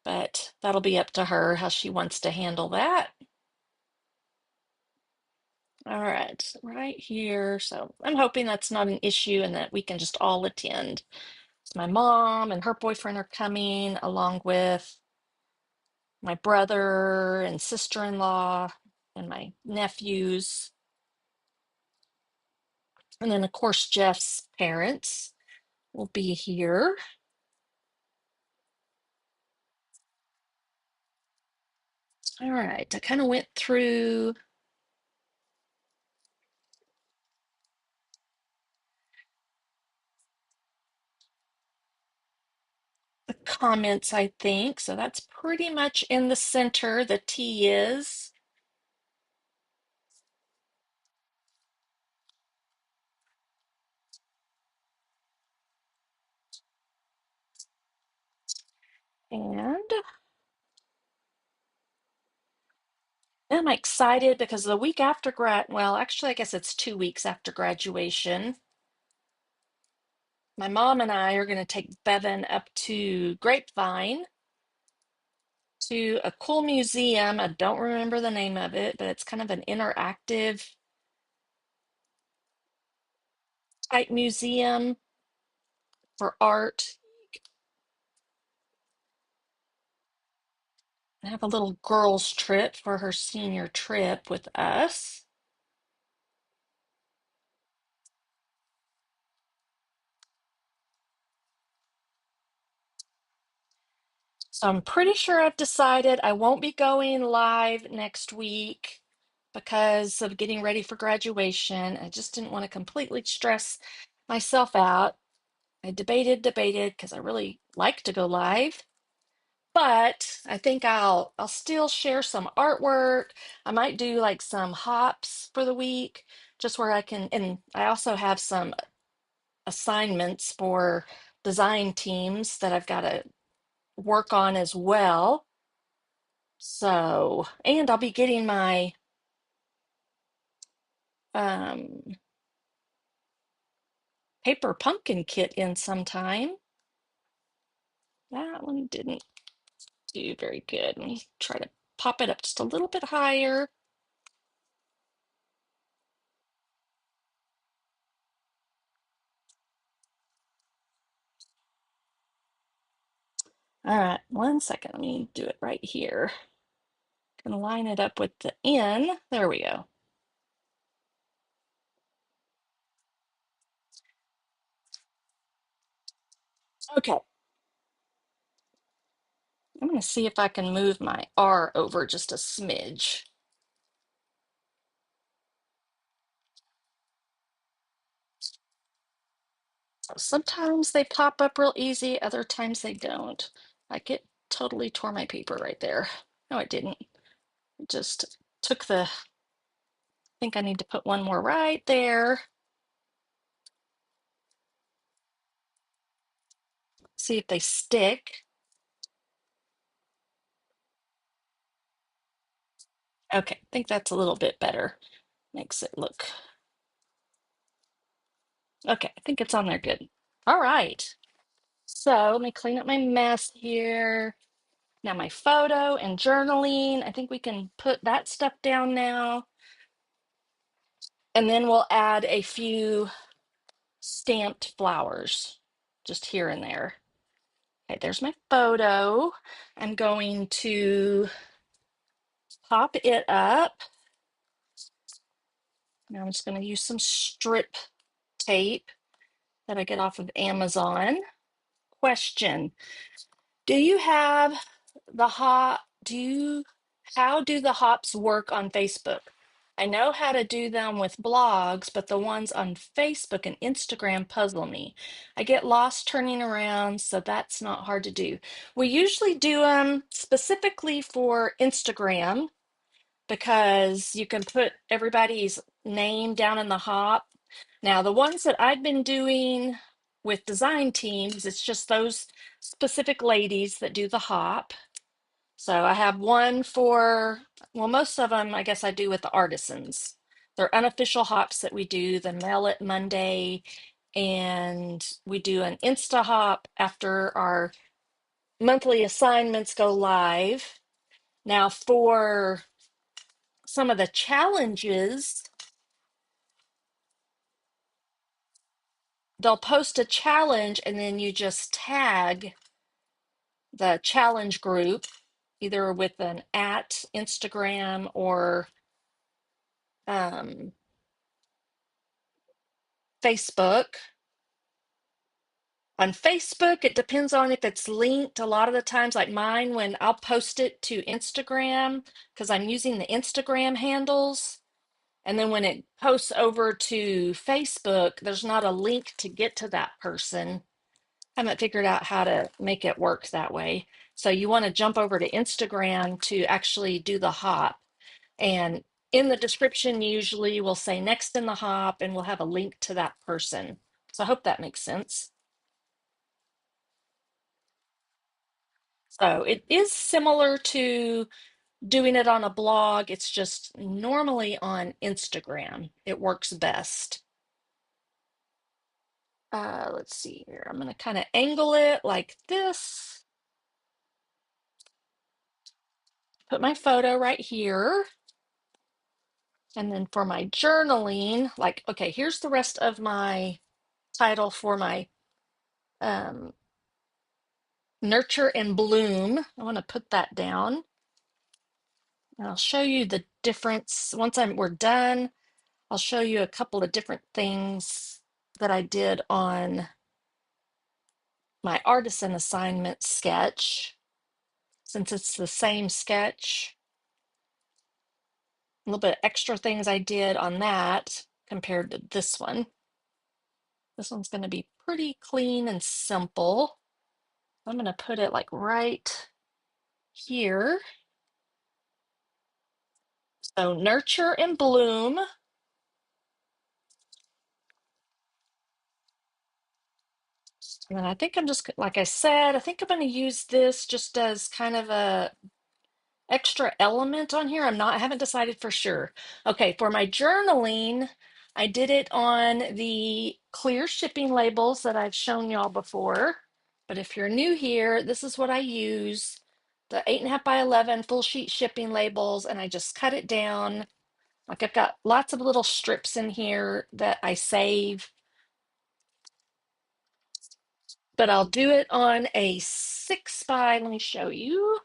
but that'll be up to her how she wants to handle that. All right, right here. So I'm hoping that's not an issue and that we can just all attend. So my mom and her boyfriend are coming, along with my brother and sister-in-law and my nephews. And then, of course, Jeff's parents will be here. All right, I kind of went through the comments, I think. So that's pretty much in the center, the T is. And I'm excited because the week after well, actually, I guess it's 2 weeks after graduation, my mom and I are going to take Bevyn up to Grapevine to a cool museum. I don't remember the name of it, but it's kind of an interactive type museum for art. I have a little girls' trip for her senior trip with us. So I'm pretty sure I've decided I won't be going live next week because of getting ready for graduation. I just didn't want to completely stress myself out. I debated because I really like to go live, but I think I'll still share some artwork. I might do like some hops for the week, just where I can, and I also have some assignments for design teams that I've got to work on as well. So, and I'll be getting my um, paper pumpkin kit in sometime. That one didn't do very good. Let me try to pop it up just a little bit higher. All right, 1 second. Let me do it right here. Gonna line it up with the N. There we go. Okay. I'm gonna see if I can move my R over just a smidge. Sometimes they pop up real easy, other times they don't. Like it totally tore my paper right there. No, it didn't. It just took the, I think I need to put one more right there. See if they stick. Okay, I think that's a little bit better. Makes it look, okay, I think it's on there good. All right. So let me clean up my mess here. Now my photo and journaling, I think we can put that stuff down now. And then we'll add a few stamped flowers just here and there. Okay, there's my photo. I'm going to pop it up. Now I'm just going to use some strip tape that I get off of Amazon. Question: do you have the hop? How do the hops work on Facebook? I know how to do them with blogs, but the ones on Facebook and Instagram puzzle me. I get lost turning around, so that's not hard to do. We usually do them specifically for Instagram because you can put everybody's name down in the hop. Now, the ones that I've been doing with design teams, it's just those specific ladies that do the hop. So I have one for, well, most of them I guess I do with the artisans. They're unofficial hops that we do, the Mail It Monday, and we do an Insta hop after our monthly assignments go live. Now, for some of the challenges, they'll post a challenge and then you just tag the challenge group either with an at Instagram or um, Facebook. On Facebook, it depends on if it's linked. A lot of the times, like mine, when I'll post it to Instagram, because I'm using the Instagram handles. And then when it posts over to Facebook, there's not a link to get to that person. I haven't figured out how to make it work that way. So you want to jump over to Instagram to actually do the hop. And in the description, usually we'll say next in the hop and we'll have a link to that person. So I hope that makes sense. So it is similar to doing it on a blog. It's just normally on Instagram. It works best. Let's see here. I'm going to kind of angle it like this. Put my photo right here. And then for my journaling, like, okay, here's the rest of my title for my um, Nurture and Bloom. I want to put that down. And I'll show you the difference. Once we're done, I'll show you a couple of different things that I did on my artisan assignment sketch. Since it's the same sketch, a little bit extra things I did on that compared to this one. This one's going to be pretty clean and simple. I'm going to put it like right here. So Nurture and Bloom. And then I think I'm just, like I said, I think I'm going to use this just as kind of a extra element on here. I haven't decided for sure. Okay, for my journaling, I did it on the clear shipping labels that I've shown y'all before. But if you're new here, this is what I use. The 8.5 by 11 full sheet shipping labels, and I just cut it down. Like I've got lots of little strips in here that I save, but I'll do it on a 6 by, let me show you.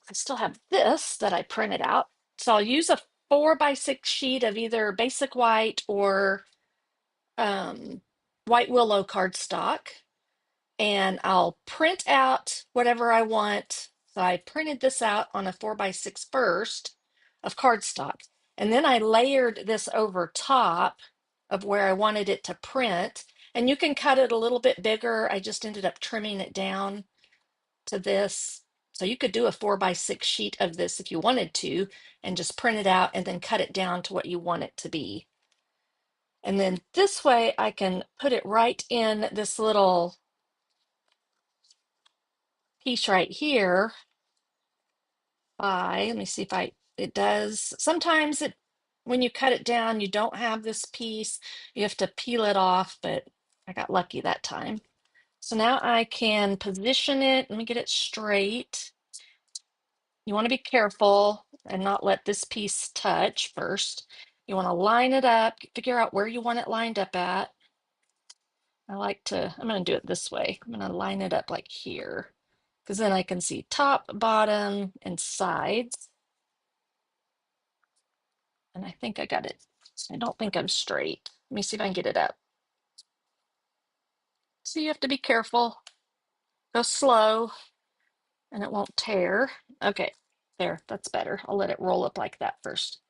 I still have this that I printed out. So I'll use a 4 by 6 sheet of either basic white or white willow cardstock. And I'll print out whatever I want. So I printed this out on a 4 by 6 first of cardstock. And then I layered this over top of where I wanted it to print. And you can cut it a little bit bigger. I just ended up trimming it down to this. So you could do a 4 by 6 sheet of this if you wanted to, and just print it out and then cut it down to what you want it to be. And then this way I can put it right in this little piece right here by, let me see if it does. Sometimes when you cut it down, you don't have this piece. You have to peel it off, but I got lucky that time. So now I can position it. Let me get it straight. You want to be careful and not let this piece touch first. You want to line it up, figure out where you want it lined up at. I'm going to do it this way. I'm going to line it up like here, because then I can see top, bottom, and sides. And I think I got it. I don't think I'm straight. Let me see if I can get it up. So you have to be careful. Go slow and it won't tear. Okay, there, that's better. I'll let it roll up like that first.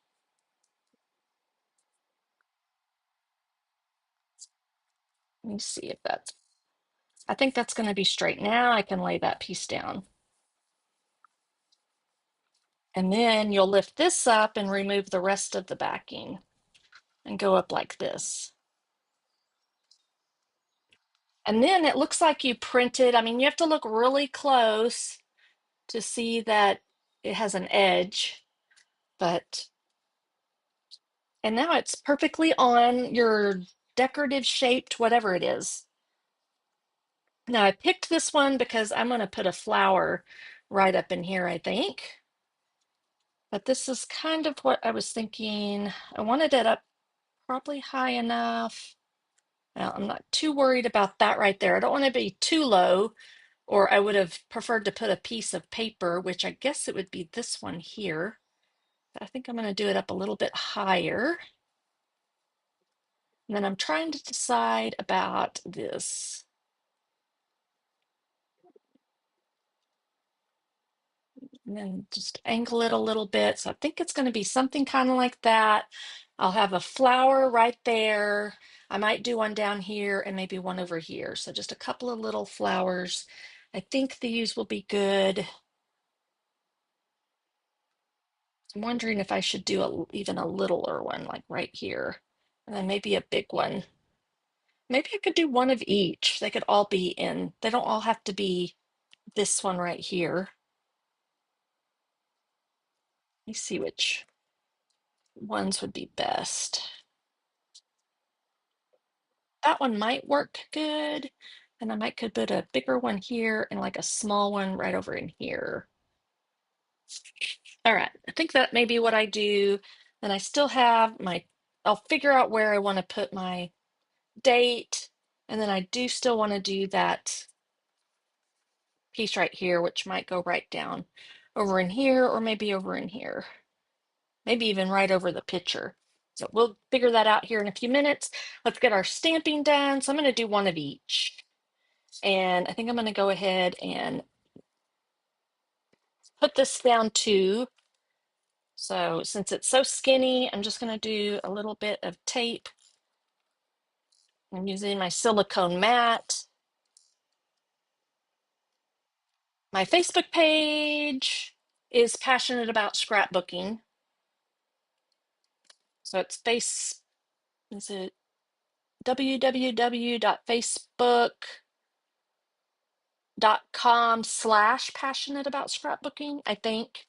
Let me see if I think that's going to be straight. Now I can lay that piece down. And then you'll lift this up and remove the rest of the backing and go up like this. And then it looks like you printed, I mean, you have to look really close to see that it has an edge, and now it's perfectly on your decorative shaped whatever it is. Now I picked this one because I'm going to put a flower right up in here, I think. But this is kind of what I was thinking. I wanted it up probably high enough. Now, I'm not too worried about that right there. I don't want to be too low, or I would have preferred to put a piece of paper, which I guess it would be this one here. But I think I'm going to do it up a little bit higher. And then I'm trying to decide about this. And then just angle it a little bit. So I think it's going to be something kind of like that. I'll have a flower right there. I might do one down here and maybe one over here. So just a couple of little flowers. I think these will be good. I'm wondering if I should do even a littler one, like right here, and then maybe a big one. Maybe I could do one of each. They could all be in, they don't all have to be this one right here. Let me see which ones would be best. That one might work good. And I might could put a bigger one here and like a small one right over in here. All right, I think that may be what I do. Then I still have I'll figure out where I want to put my date. And then I do still want to do that piece right here, which might go right down over in here, or maybe over in here. Maybe even right over the picture. So we'll figure that out here in a few minutes. Let's get our stamping done. So I'm going to do one of each. And I think I'm going to go ahead and put this down too. So since it's so skinny, I'm just going to do a little bit of tape. I'm using my silicone mat. My Facebook page is passionate about scrapbooking. So it's is it www.facebook.com/passionate about scrapbooking, I think.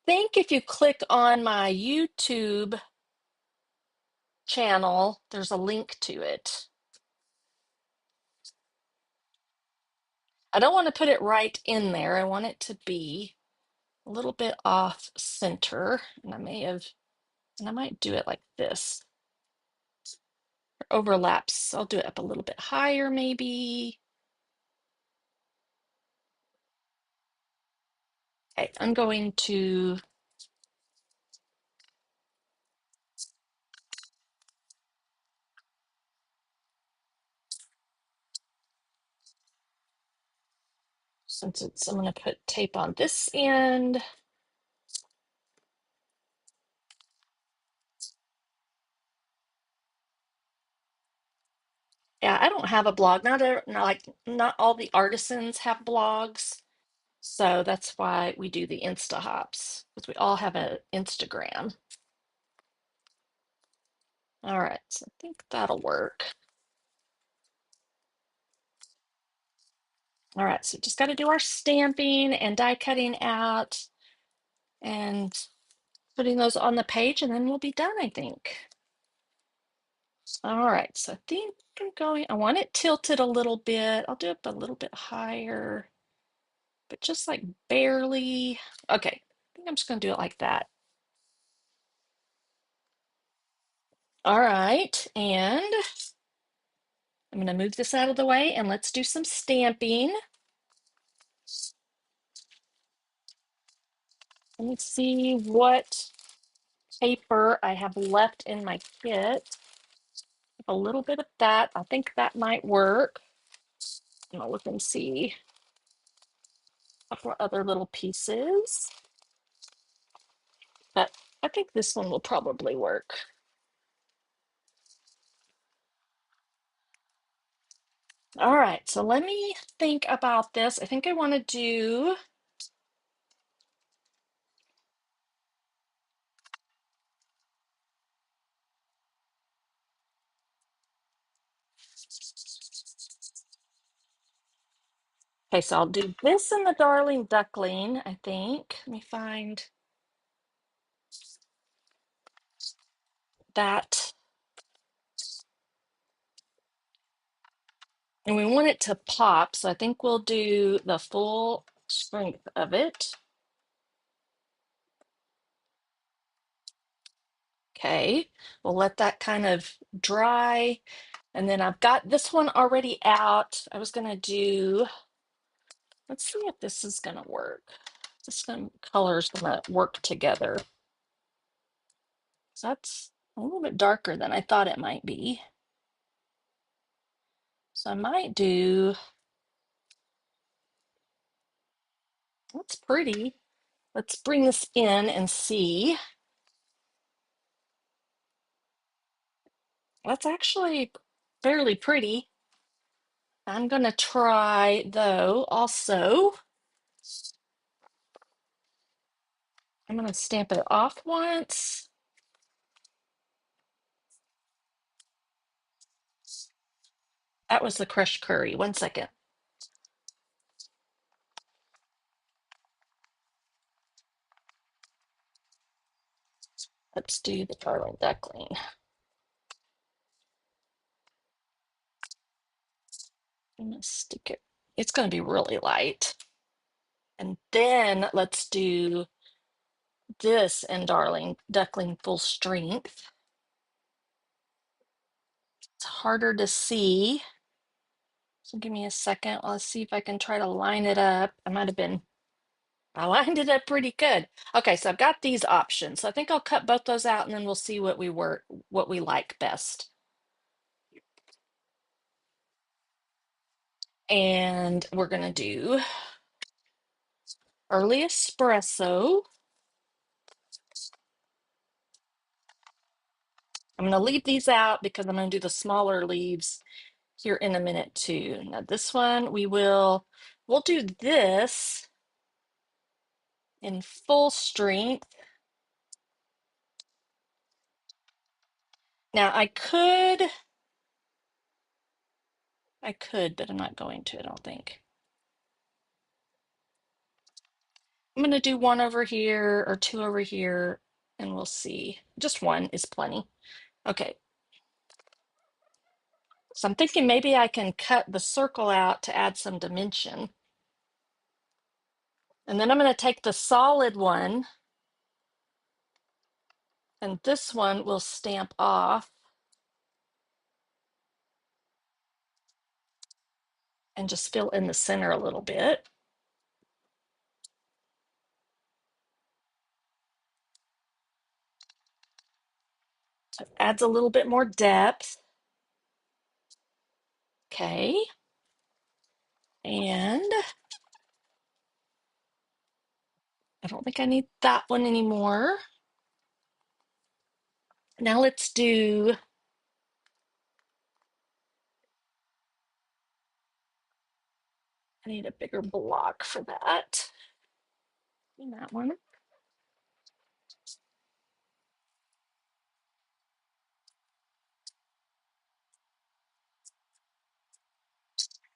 Think if you click on my YouTube channel, there's a link to it. I don't want to put it right in there. I want it to be a little bit off center, and I might do it like this. It overlaps. I'll do it up a little bit higher, maybe. Okay, I'm going to I'm going to put tape on this end. Yeah, I don't have a blog. Not all the artisans have blogs. So that's why we do the Insta hops, because we all have an Instagram. All right, so I think that'll work. All right, so just got to do our stamping and die cutting out and putting those on the page, and then we'll be done, I think. All right, so I think I want it tilted a little bit. I'll do it a little bit higher, but just like barely. Okay, I think I'm just going to do it like that. All right, and I'm going to move this out of the way and let's do some stamping. Let me see what paper I have left in my kit. A little bit of that. I think that might work. I'm gonna look and see for other little pieces. But I think this one will probably work. All right, so let me think about this. I think I want to do okay, so I'll do this in the Darling Duckling, I think. Let me find that. And we want it to pop, so I think we'll do the full strength of it. Okay, we'll let that kind of dry. And then I've got this one already out. I was gonna do, let's see if this is gonna work. Color's gonna work together. So that's a little bit darker than I thought it might be. So I might do, that's pretty. Let's bring this in and see. That's actually fairly pretty. I'm gonna try though also. I'm gonna stamp it off once. That was the crushed curry. 1 second. Let's do the Darling Duckling. I'm gonna stick it. It's gonna be really light. And then let's do this in Darling Duckling full strength. It's harder to see. So give me a second. Let's see if I can try to line it up. I lined it up pretty good. Okay, so I've got these options. So I think I'll cut both those out and then we'll see what we like best. And we're gonna do early espresso. I'm gonna leave these out because I'm gonna do the smaller leaves here in a minute too. Now this one we'll do this in full strength. Now I could, but I'm not going to, I don't think. I'm going to do one over here or two over here, and we'll see. Just one is plenty. Okay. So I'm thinking maybe I can cut the circle out to add some dimension. And then I'm going to take the solid one, and this one will stamp off and just fill in the center a little bit. So it adds a little bit more depth. Okay. And I don't think I need that one anymore. Now let's do, I need a bigger block for that. And that one.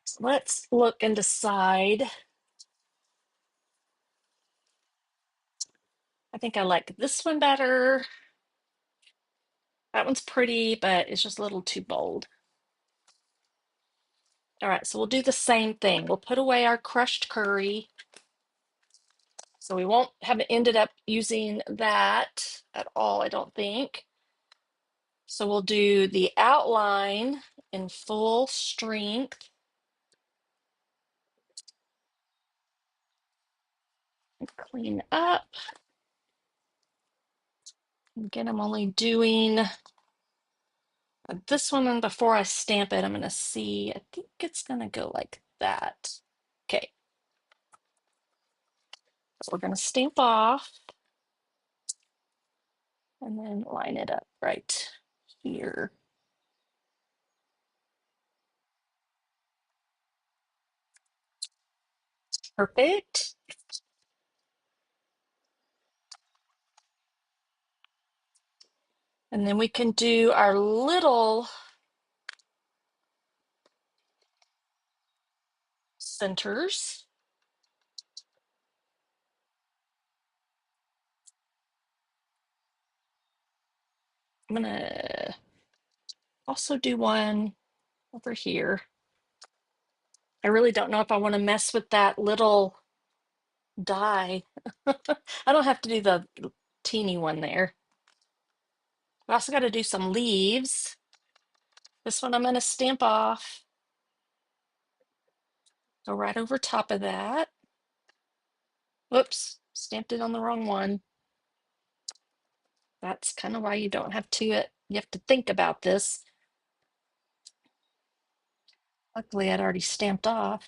So let's look and decide. I think I like this one better. That one's pretty, but it's just a little too bold. All right, so we'll do the same thing. We'll put away our crushed curry. So we won't have ended up using that at all, I don't think. So we'll do the outline in full strength. Clean up. Again, I'm only doing this one, and before I stamp it, I'm going to see. I think it's going to go like that. Okay. So we're going to stamp off and then line it up right here. Perfect. And then we can do our little centers. I'm going to also do one over here. I really don't know if I want to mess with that little die. I don't have to do the teeny one there. I also got to do some leaves. This one I'm going to stamp off. Go right over top of that. Whoops, stamped it on the wrong one. That's kind of why you don't have to, you have to think about this. Luckily, I'd already stamped off.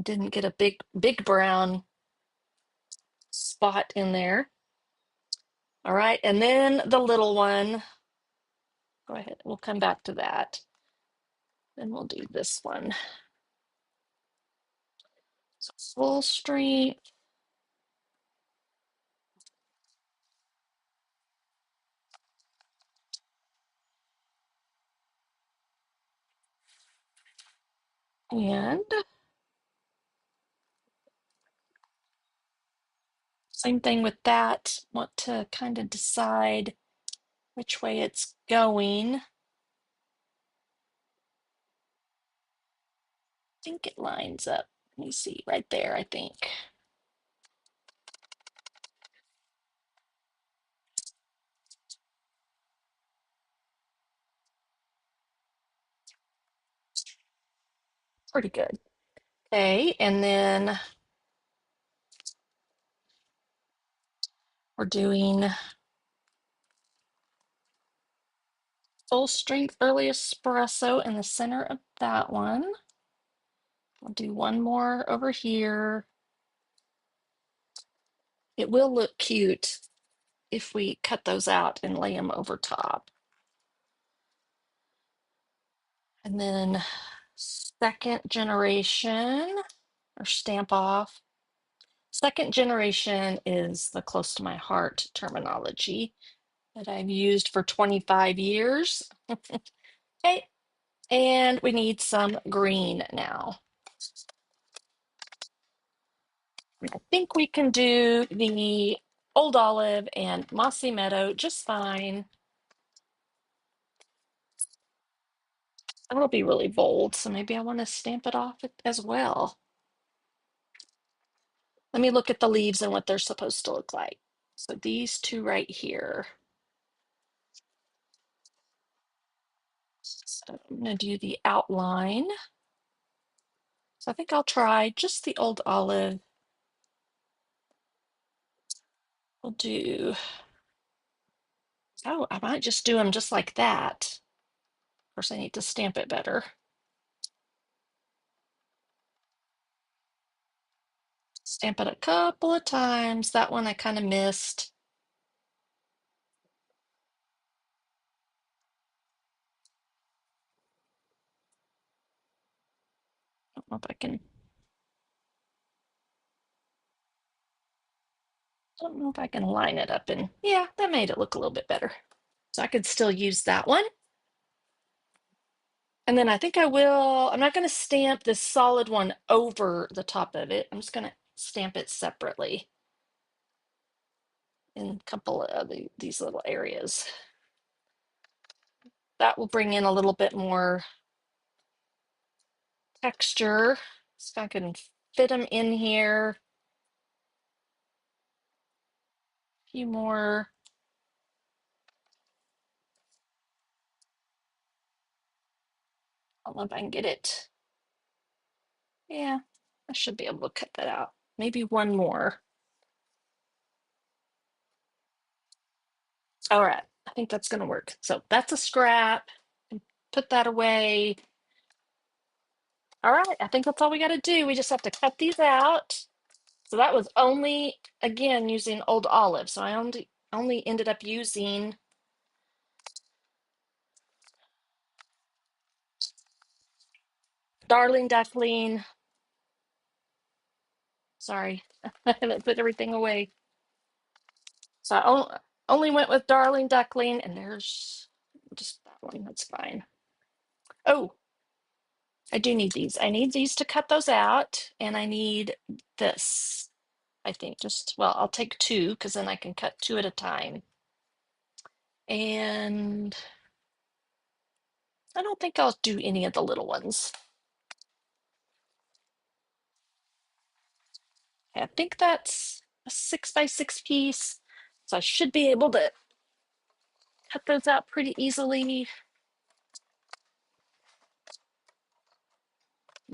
Didn't get a big brown spot in there. All right, and then the little one. Go ahead, we'll come back to that. Then we'll do this one. So full strength. And same thing with that. Want to kind of decide which way it's going. I think it lines up. Let me see, right there, I think. Pretty good. Okay, and then we're doing full strength early espresso in the center of that one. I'll do one more over here. It will look cute if we cut those out and lay them over top. And then second generation or stamp off. Second generation is the close to my heart terminology. that I've used for 25 years. Okay, and we need some green now. I think we can do the Old Olive and Mossy Meadow just fine. It'll be really bold, so maybe I want to stamp it off as well. Let me look at the leaves and what they're supposed to look like. So these two right here. So I'm going to do the outline. So I think I'll try just the Old Olive. We'll do, oh, I might just do them just like that. Of course, I need to stamp it better. Stamp it a couple of times. That one I kind of missed. I don't know if I can. I don't know if I can line it up, and yeah, that made it look a little bit better. So I could still use that one. And then I think I will, I'm not going to stamp this solid one over the top of it. I'm just going to stamp it separately in a couple of these little areas. That will bring in a little bit more texture. So I can fit them in here. A few more. I don't know if I can get it. Yeah, I should be able to cut that out. Maybe one more. All right, I think that's going to work. So that's a scrap. Put that away. All right, I think that's all we got to do. We just have to cut these out. So that was only, again, using Old Olive. So I only ended up using Darling Duckling. Sorry, I haven't put everything away. So I only went with Darling Duckling, and there's just that one. That's fine. Oh, I do need these. I need these to cut those out, and I need this. I think just, well, I'll take two because then I can cut two at a time. And I don't think I'll do any of the little ones. I think that's a 6x6 piece. So I should be able to cut those out pretty easily.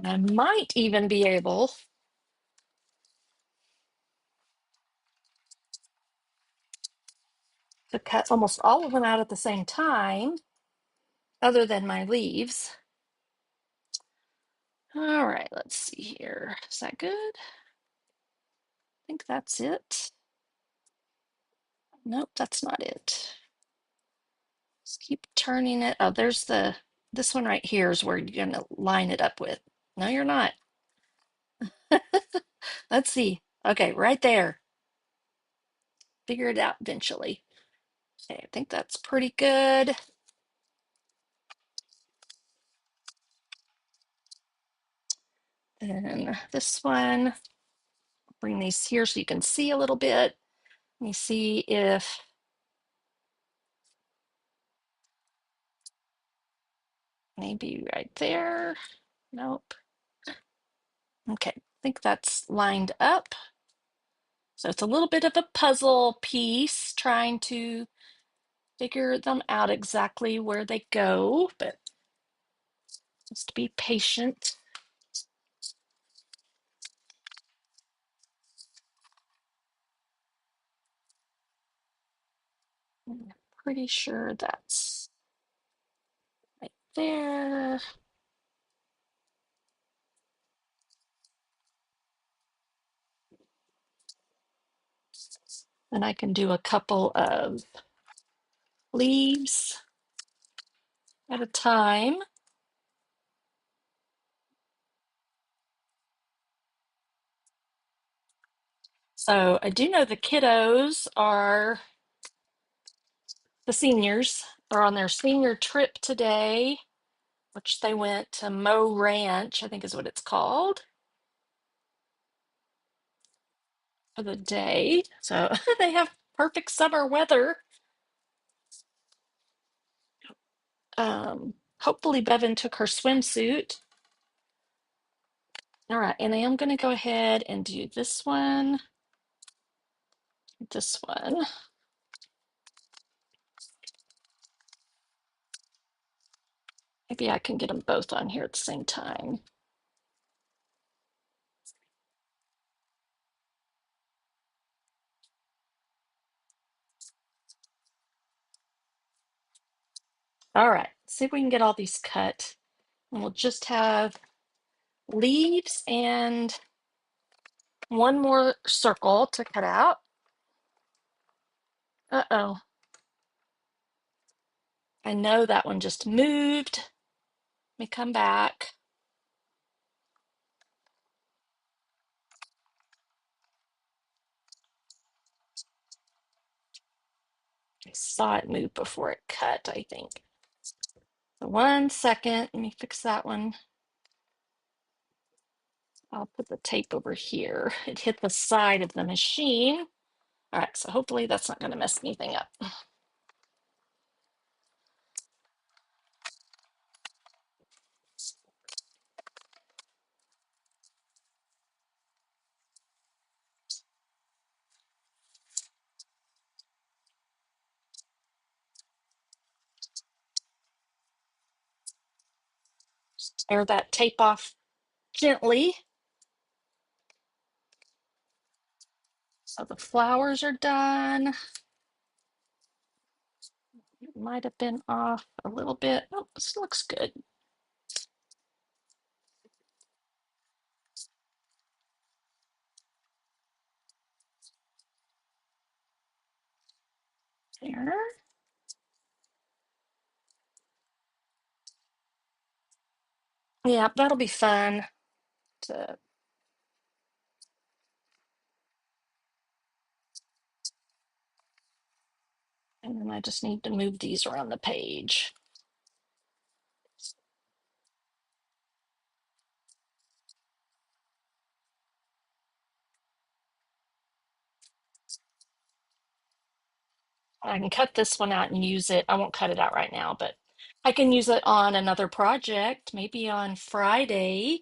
I might even be able to cut almost all of them out at the same time, other than my leaves. All right, let's see here. Is that good? I think that's it. Nope, that's not it. Just keep turning it. Oh, there's this one right here is where you're gonna line it up with. No, you're not. Let's see. Okay, right there. Figure it out eventually. Okay, I think that's pretty good. And this one, bring these here so you can see a little bit. Let me see if maybe right there. Nope. Okay, I think that's lined up. So it's a little bit of a puzzle piece trying to figure them out exactly where they go, but just be patient. I'm pretty sure that's right there. And I can do a couple of leaves at a time. So I do know the kiddos are The seniors are on their senior trip today, which they went to Mo Ranch, I think is what it's called, for the day. So they have perfect summer weather. Hopefully Bevyn took her swimsuit. All right, and I am going to go ahead and do this one, this one. Maybe I can get them both on here at the same time. All right, see if we can get all these cut. And we'll just have leaves and one more circle to cut out. Uh-oh. I know that one just moved. Let me come back. I saw it move before it cut, I think. So 1 second, let me fix that one. I'll put the tape over here. It hit the side of the machine. All right, so hopefully that's not going to mess anything up. Tear that tape off gently. So the flowers are done. It might have been off a little bit. Oh, this looks good. There. Yeah, that'll be fun to, and then I just need to move these around the page. I can cut this one out and use it. I won't cut it out right now, but I can use it on another project, maybe on Friday.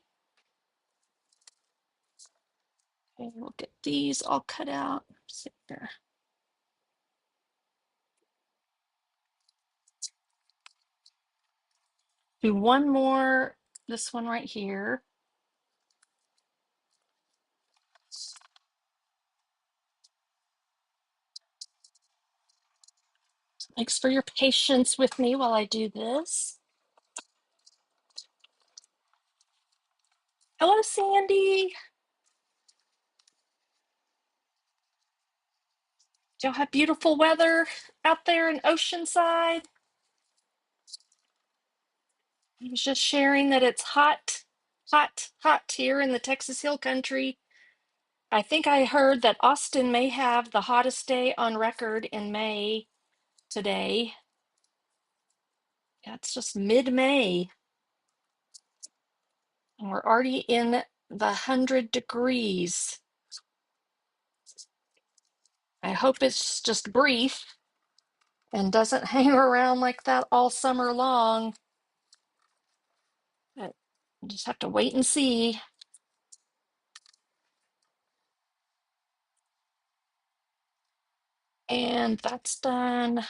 Okay, we'll get these all cut out. Let's see here. Do one more, this one right here. Thanks for your patience with me while I do this. Hello, Sandy. Do y'all have beautiful weather out there in Oceanside? I was just sharing that it's hot, hot, hot here in the Texas Hill Country. I think I heard that Austin may have the hottest day on record in May today. Yeah, it's just mid-May, and we're already in the 100 degrees. I hope it's just brief and doesn't hang around like that all summer long. But we'll just have to wait and see. And that's done.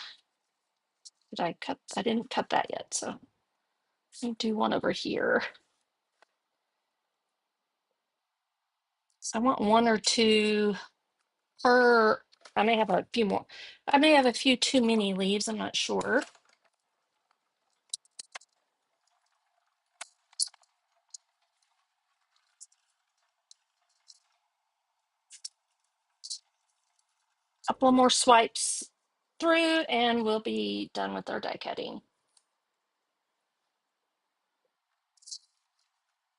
Did I cut? I didn't cut that yet, so let me do one over here. So I want one or two per. I may have a few more. I may have a few too many leaves. I'm not sure. Couple more swipes through, and we'll be done with our die cutting.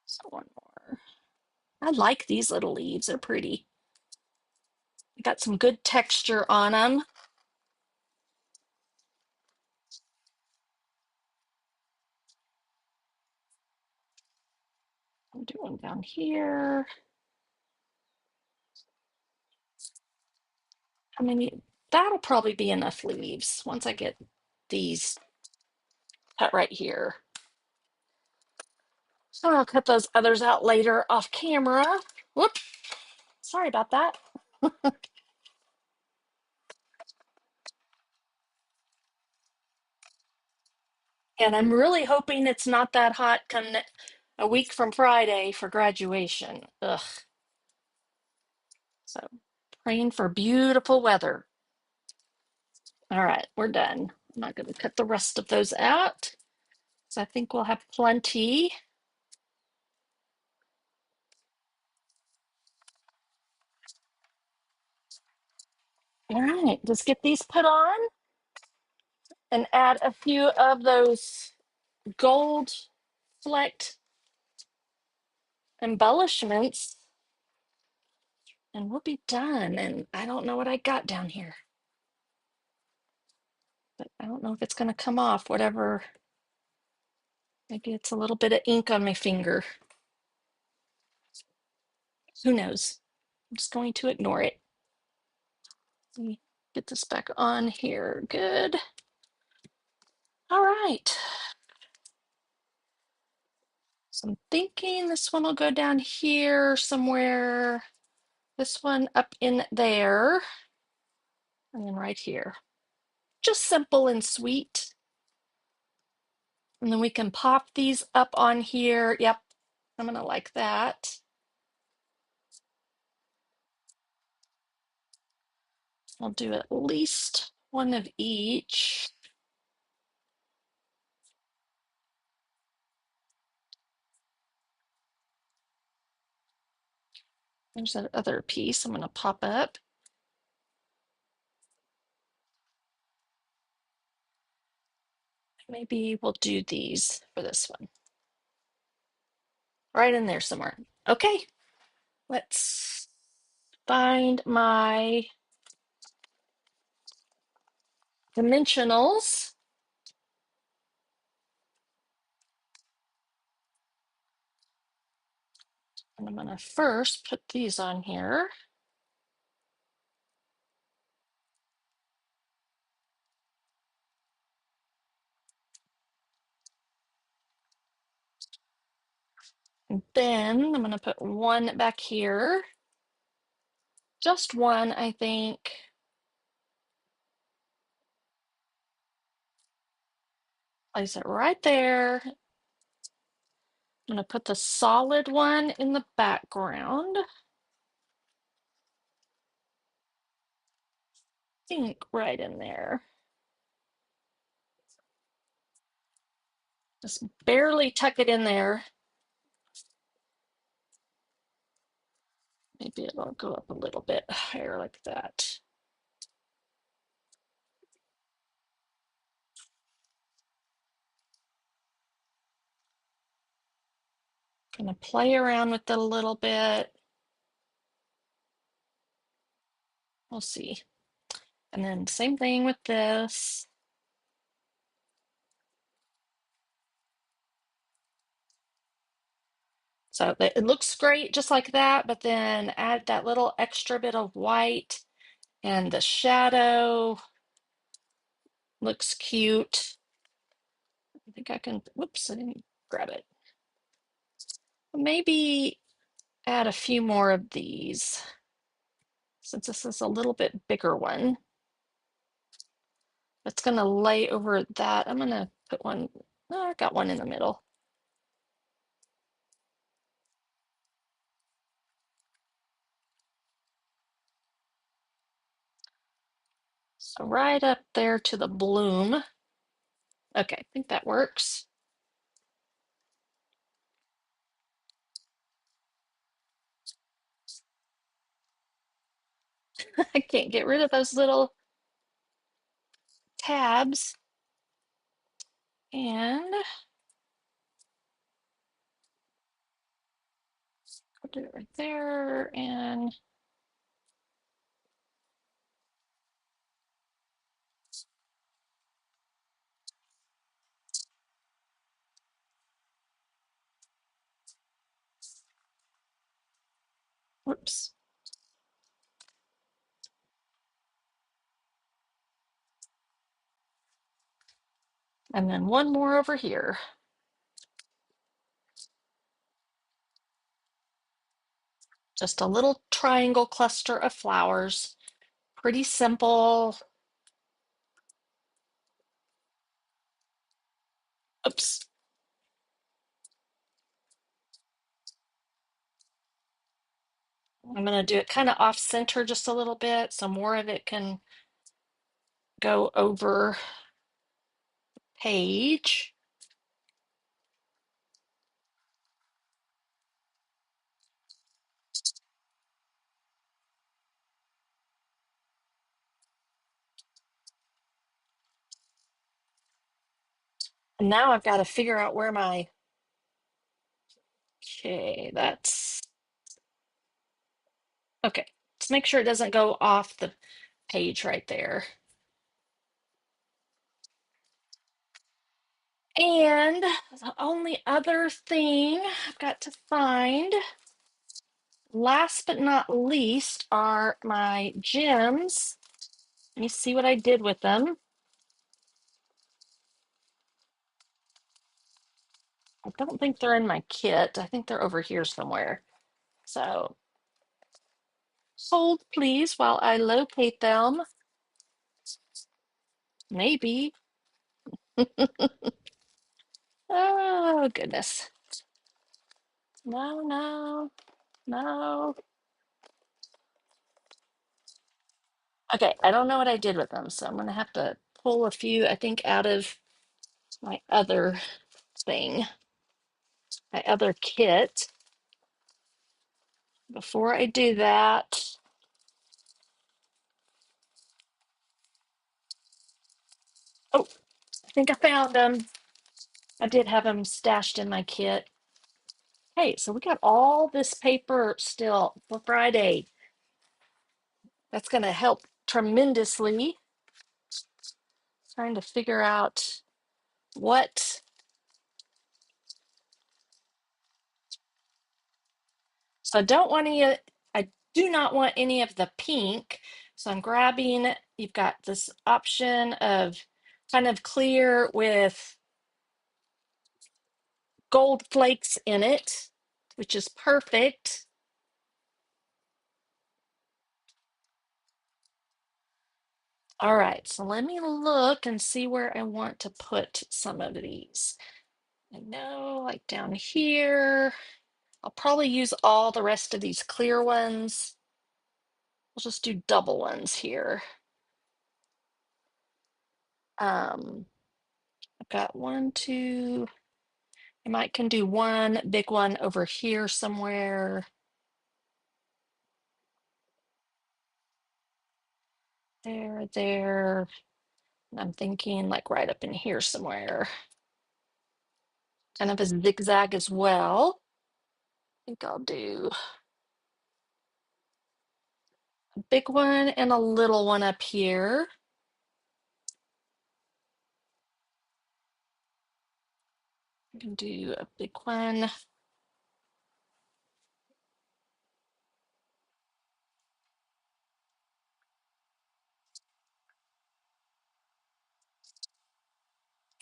So one more. I like these little leaves. They're pretty. Got some good texture on them. I'll do one down here. I mean, that'll probably be enough leaves once I get these cut right here. So I'll cut those others out later off camera. Whoop, sorry about that. And I'm really hoping it's not that hot come a week from Friday for graduation. Ugh. So praying for beautiful weather. All right, we're done. I'm not going to cut the rest of those out. So I think we'll have plenty. All right, just get these put on and add a few of those gold flecked embellishments and we'll be done. And I don't know what I got down here, but I don't know if it's going to come off, whatever. Maybe it's a little bit of ink on my finger. Who knows? I'm just going to ignore it. Let me get this back on here. Good. All right. So I'm thinking this one will go down here somewhere. This one up in there. And then right here. Just simple and sweet. And then we can pop these up on here. Yep, I'm gonna like that. I'll do at least one of each. There's that other piece I'm gonna pop up. Maybe we'll do these for this one. Right in there somewhere. Okay, let's find my dimensionals. And I'm gonna first put these on here. And then I'm gonna put one back here. Just one, I think. Place it right there. I'm gonna put the solid one in the background. I think right in there. Just barely tuck it in there. Maybe it'll go up a little bit higher like that. Gonna play around with it a little bit. We'll see. And then same thing with this. So it looks great just like that, but then add that little extra bit of white and the shadow looks cute. I think I can, whoops, I didn't grab it. Maybe add a few more of these since this is a little bit bigger one. It's gonna lay over that. I'm gonna put one, oh, I got one in the middle. So right up there to the bloom. Okay, I think that works. I can't get rid of those little tabs. And I'll do it right there. And And then one more over here. Just a little triangle cluster of flowers. Pretty simple. Oops. I'm going to do it kind of off center just a little bit so more of it can go over page. And now I've got to figure out where my, okay, that's, okay. Let's make sure it doesn't go off the page right there. And the only other thing I've got to find, last but not least, are my gems. Let me see what I did with them. I don't think they're in my kit. I think they're over here somewhere. So hold please while I locate them. Maybe. Oh, goodness. No, no, no. Okay, I don't know what I did with them, so I'm going to have to pull a few, I think, out of my other thing, my other kit. Before I do that, oh, I think I found them. I did have them stashed in my kit. Hey, so we got all this paper still for Friday. That's going to help tremendously. Trying to figure out what. So I don't want any, I do not want any of the pink. So I'm grabbing, you've got this option of kind of clear with gold flakes in it, which is perfect. All right, so let me look and see where I want to put some of these. I know, like down here, I'll probably use all the rest of these clear ones. We'll just do double ones here. I've got one, two, I might can do one big one over here somewhere. There, there. And I'm thinking like right up in here somewhere. Kind of a zigzag as well. I think I'll do a big one and a little one up here. I can do a big one.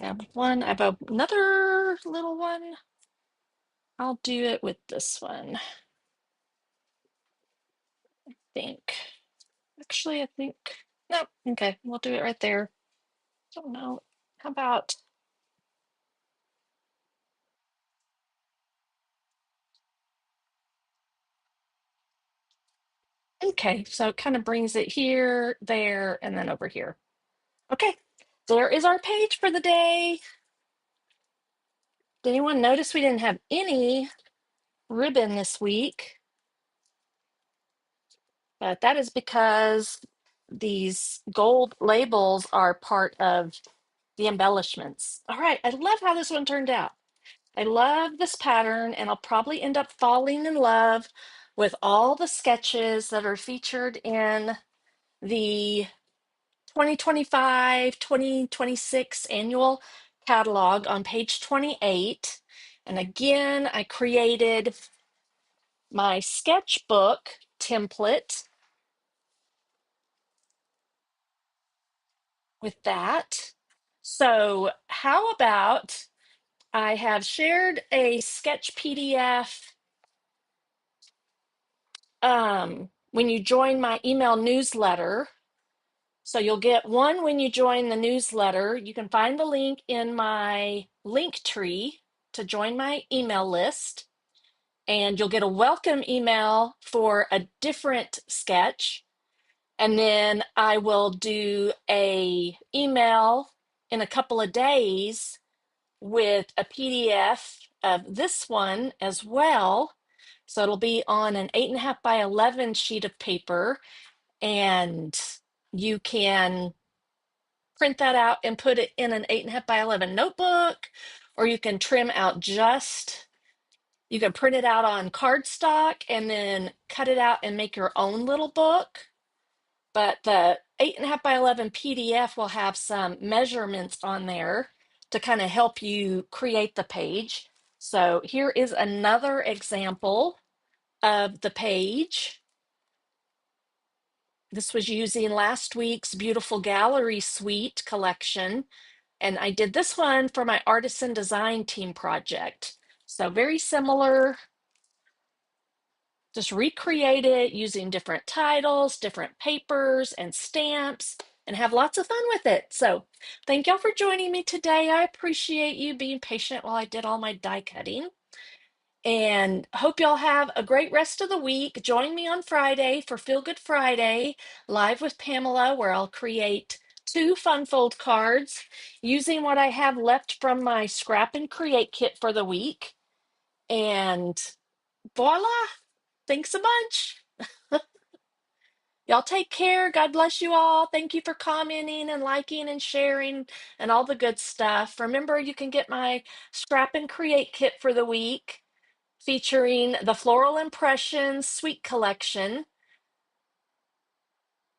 I have one, I have another little one. I'll do it with this one. I think. Actually, I think, no, okay, we'll do it right there. Don't know. How about, okay, so it kind of brings it here, there, and then over here. Okay, there is our page for the day. Did anyone notice we didn't have any ribbon this week? But that is because these gold labels are part of the embellishments. All right, I love how this one turned out. I love this pattern, and I'll probably end up falling in love with all the sketches that are featured in the 2025-2026 annual catalog on page 28. And again, I created my sketchbook template with that. So how about I have shared a sketch PDF when you join my email newsletter. So you'll get one when you join the newsletter. You can find the link in my link tree to join my email list. And you'll get a welcome email for a different sketch. And then I will do a email in a couple of days with a PDF of this one as well. So it'll be on an 8.5 by 11 sheet of paper, and you can print that out and put it in an 8.5 by 11 notebook, or you can trim out you can print it out on cardstock and then cut it out and make your own little book. But the 8.5 by 11 PDF will have some measurements on there to kind of help you create the page. So here is another example of the page. This was using last week's Beautiful Gallery Suite collection. And I did this one for my artisan design team project. So very similar. Just recreate it using different titles, different papers, and stamps, and have lots of fun with it. So thank y'all for joining me today. I appreciate you being patient while I did all my die cutting. And hope y'all have a great rest of the week. Join me on Friday for Feel Good Friday, live with Pamela, where I'll create 2 fun fold cards using what I have left from my Scrap and Create kit for the week. And voila! Thanks a bunch. Y'all take care. God bless you all. Thank you for commenting and liking and sharing and all the good stuff. Remember, you can get my Scrap and Create kit for the week featuring the Floral Impressions Suite Collection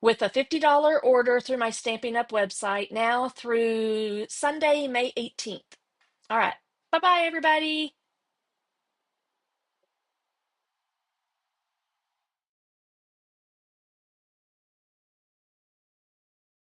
with a $50 order through my Stampin' Up website now through Sunday, May 18th. All right. Bye-bye, everybody.